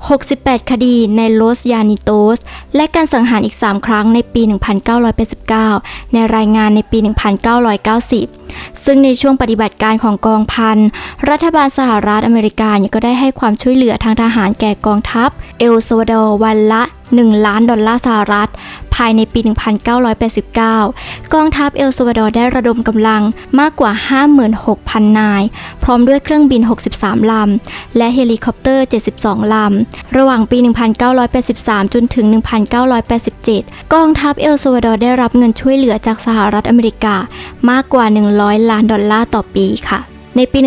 68 คดีในโลสยานิโตสและการสังหารอีก3 ครั้งในปี 1989 ในรายงานในปี 1990 ซึ่งในช่วงปฏิบัติการของกองพันรัฐบาลสหรัฐอเมริกาก็ได้ให้ความช่วยเหลือทางทหารแก่กองทัพเอลซัลวาดอร์วันละ$1 ล้านสหรัฐภายในปี 1989 กองทัพเอลซัลวาดอร์ได้ระดมกำลังมากกว่า 56,000 นายพร้อมด้วยเครื่องบิน63 ลำและเฮลิคอปเตอร์72 ลำระหว่างปี 1983 จนถึง 1987 กองทัพเอลซัลวาดอร์ได้รับเงินช่วยเหลือจากสหรัฐอเมริกามากกว่า$100 ล้านต่อปีค่ะในปี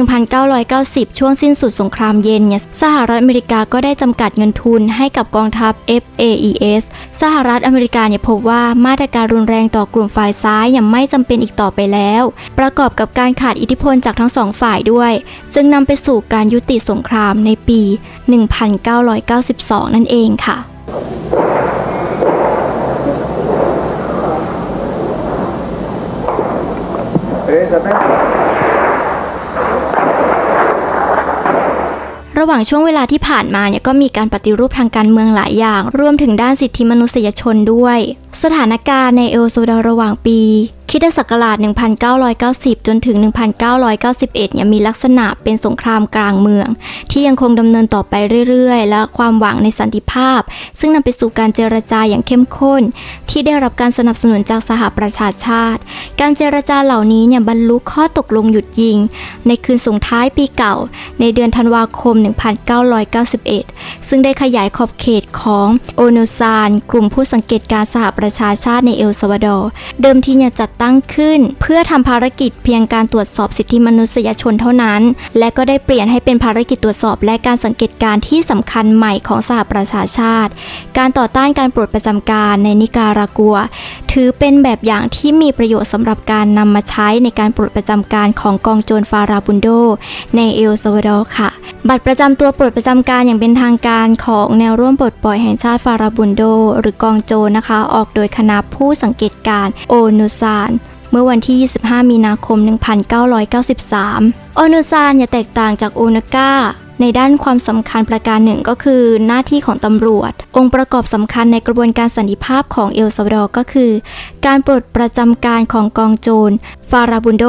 1990 ช่วงสิ้นสุดสงครามเย็นสหรัฐอเมริกาก็ได้จำกัดเงินทุนให้กับกองทัพ FAES สหรัฐอเมริกาพบว่ามาตรการรุนแรงต่อกลุ่มฝ่ายซ้ายยังไม่จำเป็นอีกต่อไปแล้วประกอบกับการขาดอิทธิพลจากทั้ง2 ฝ่ายด้วยจึงนำไปสู่การยุติสงครามในปี 1992 นั่นเองค่ะระหว่างช่วงเวลาที่ผ่านมาก็มีการปฏิรูปทางการเมืองหลายอย่างรวมถึงด้านสิทธิมนุษยชนด้วยสถานการณ์ในเอลซัลวาดอร์ระหว่างปีคริสตศักราช 1990 จนถึง 1991 มีลักษณะเป็นสงครามกลางเมืองที่ยังคงดำเนินต่อไปเรื่อยๆและความหวังในสันติภาพซึ่งนำไปสู่การเจรจาอย่างเข้มข้นที่ได้รับการสนับสนุนจากสหประชาชาติการเจรจาเหล่านี้บรรลุข้อตกลงหยุดยิงในคืนส่งท้ายปีเก่าในเดือนธันวาคม 1991 ซึ่งได้ขยายขอบเขตของโอนูซานกลุ่มผู้สังเกตการสหประชาชาติในเอลซัลวาดอร์เดิมทีจัดตั้งขึ้นเพื่อทำภารกิจเพียงการตรวจสอบสิทธิมนุษยชนเท่านั้นและก็ได้เปลี่ยนให้เป็นภารกิจตรวจสอบและการสังเกตการที่สำคัญใหม่ของสหประชาชาติการต่อต้านการปลดประจำการในนิการากัวถือเป็นแบบอย่างที่มีประโยชน์สำหรับการนำมาใช้ในการปลดประจำการของกองโจรฟาราบุนโดในเอลซัลวาดอร์ค่ะบัตรประจำตัวปลดประจำการอย่างเป็นทางการของแนวร่วมปลดปล่อยแห่งชาติฟาราบุนโดหรือกองโจรนะคะออกโดยคณะผู้สังเกตการโอนูซานเมื่อวันที่ 25 มีนาคม 1993 โอนูซานแตกต่างจากโอนูกาในด้านความสำคัญประการหนึ่งก็คือหน้าที่ของตำรวจองค์ประกอบสำคัญในกระบวนการสันติภาพของเอลซัลวาดอร์ก็คือการปลดประจำการของกองโจรฟาราบุนโด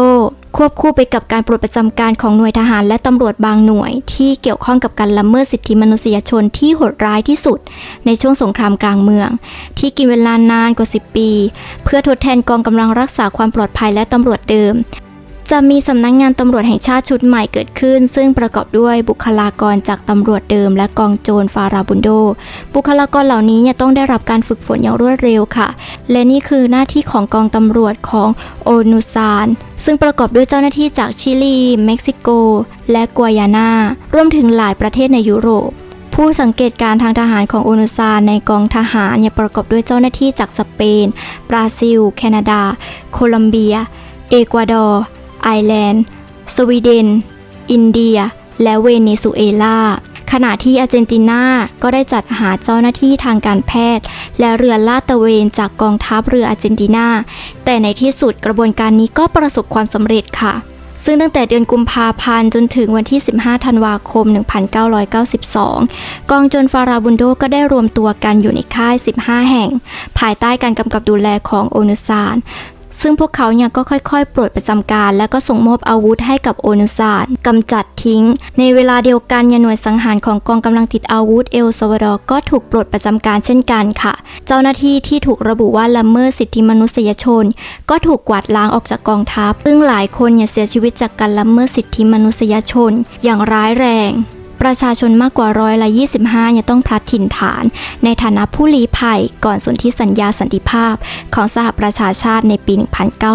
ควบคู่ไปกับการปลดประจำการของหน่วยทหารและตำรวจบางหน่วยที่เกี่ยวข้องกับการละเมิดสิทธิมนุษยชนที่โหดร้ายที่สุดในช่วงสงครามกลางเมืองที่กินเวลานานกว่า10 ปีเพื่อทดแทนกองกำลังรักษาความปลอดภัยและตำรวจเดิมจะมีสำนักงานตำรวจแห่งชาติชุดใหม่เกิดขึ้นซึ่งประกอบด้วยบุคลากรจากตำรวจเดิมและกองโจรฟาราบุนโดบุคลากรเหล่านี้ต้องได้รับการฝึกฝนอย่างรวดเร็วค่ะและนี่คือหน้าที่ของกองตำรวจของโอนูซานซึ่งประกอบด้วยเจ้าหน้าที่จากชิลีเม็กซิโกและกัวยานารวมถึงหลายประเทศในยุโรปผู้สังเกตการทางทหารของโอนูซานในกองทหารประกอบด้วยเจ้าหน้าที่จากสเปนบราซิลแคนาดาโคลัมเบียเอกวาดอร์ไอร์แลนด์สวีเดนอินเดียและเวเนซุเอลาขณะที่อาร์เจนตินาก็ได้จัดหาเจ้าหน้าที่ทางการแพทย์และเรือลาดตระเวนจากกองทัพเรืออาร์เจนตินาแต่ในที่สุดกระบวนการนี้ก็ประสบความสำเร็จค่ะซึ่งตั้งแต่เดือนกุมภาพันธ์จนถึงวันที่ 15 ธันวาคม 1992 กองโจรฟาราบุนโดก็ได้รวมตัวกันอยู่ในค่าย 15 แห่งภายใต้การกำกับดูแลของโอนูซานซึ่งพวกเขาก็ค่อยๆปลดประจำการและก็ส่งมอบอาวุธให้กับโอนูซานกำจัดทิ้งในเวลาเดียวกันหน่วยสังหารของกองกำลังติดอาวุธเอลซัลวาดอร์ก็ถูกปลดประจำการเช่นกันค่ะเจ้าหน้าที่ที่ถูกระบุว่าละเมิดสิทธิมนุษยชนก็ถูกกวาดล้างออกจากกองทัพซึ่งหลายคนเสียชีวิตจากการละเมิดสิทธิมนุษยชนอย่างร้ายแรง ประชาชนมากกว่า25%ยังต้องพลัดถิ่นฐานในฐานะผู้ลี้ภัยก่อนสนธิสัญญาสันติภาพของสหประชาชาติในปี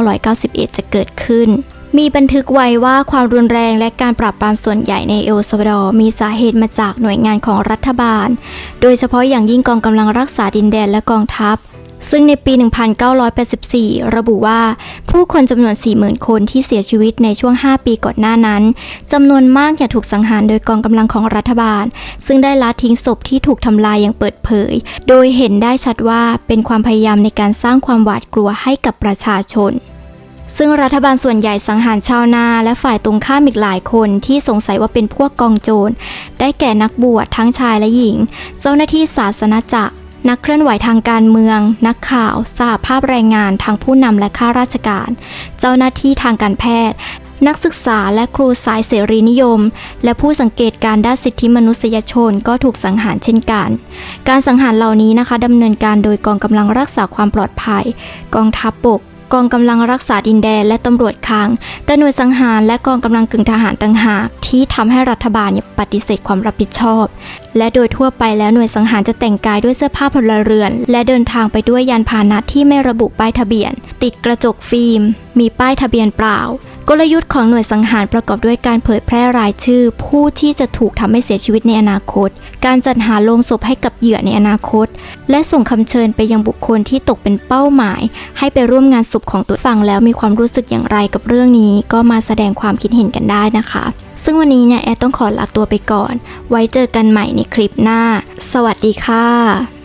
1991 จะเกิดขึ้นมีบันทึกไว้ว่าความรุนแรงและการปราบปรามส่วนใหญ่ในเอลซัลวาดอร์มีสาเหตุมาจากหน่วยงานของรัฐบาลโดยเฉพาะอย่างยิ่งกองกำลังรักษาดินแดนและกองทัพซึ่งในปี 1984 ระบุว่าผู้คนจำนวน 40,000 คนที่เสียชีวิตในช่วง 5 ปีก่อนหน้านั้นจำนวนมากอย่าถูกสังหารโดยกองกำลังของรัฐบาลซึ่งได้ละทิ้งศพที่ถูกทำลายอย่างเปิดเผยโดยเห็นได้ชัดว่าเป็นความพยายามในการสร้างความหวาดกลัวให้กับประชาชนซึ่งรัฐบาลส่วนใหญ่สังหารชาวนาและฝ่ายตรงข้ามอีกหลายคนที่สงสัยว่าเป็นพวกกองโจรได้แก่นักบวชทั้งชายและหญิงเจ้าหน้าที่ศาสนจักรนักเคลื่อนไหวทางการเมืองนักข่าวสหภาพแรงงานทางผู้นำและข้าราชการเจ้าหน้าที่ทางการแพทย์นักศึกษาและครูสายเสรีนิยมและผู้สังเกตการด้านสิทธิมนุษยชนก็ถูกสังหารเช่นกันการสังหารเหล่านี้นะคะดำเนินการโดยกองกำลังรักษาความปลอดภัยกองทัพบกกองกำลังรักษาดินแดนและตำรวจคลังแต่หน่วยสังหารและกองกำลังกึ่งทหารต่างหากที่ทำให้รัฐบาลปฏิเสธความรับผิดชอบและโดยทั่วไปแล้วหน่วยสังหารจะแต่งกายด้วยเสื้อผ้าพลเรือนและเดินทางไปด้วยยานพาหนะที่ไม่ระบุป้ายทะเบียนติดกระจกฟิล์มมีป้ายทะเบียนเปล่ากลยุทธ์ของหน่วยสังหารประกอบด้วยการเผยแพร่รายชื่อผู้ที่จะถูกทำให้เสียชีวิตในอนาคตการจัดหาโลงศพให้กับเหยื่อในอนาคตและส่งคำเชิญไปยังบุคคลที่ตกเป็นเป้าหมายให้ไปร่วมงานศพของตัวฟังแล้วมีความรู้สึกอย่างไรกับเรื่องนี้ก็มาแสดงความคิดเห็นกันได้นะคะซึ่งวันนี้เนี่ยแอดต้องขอลาตัวไปก่อนไว้เจอกันใหม่ในคลิปหน้าสวัสดีค่ะ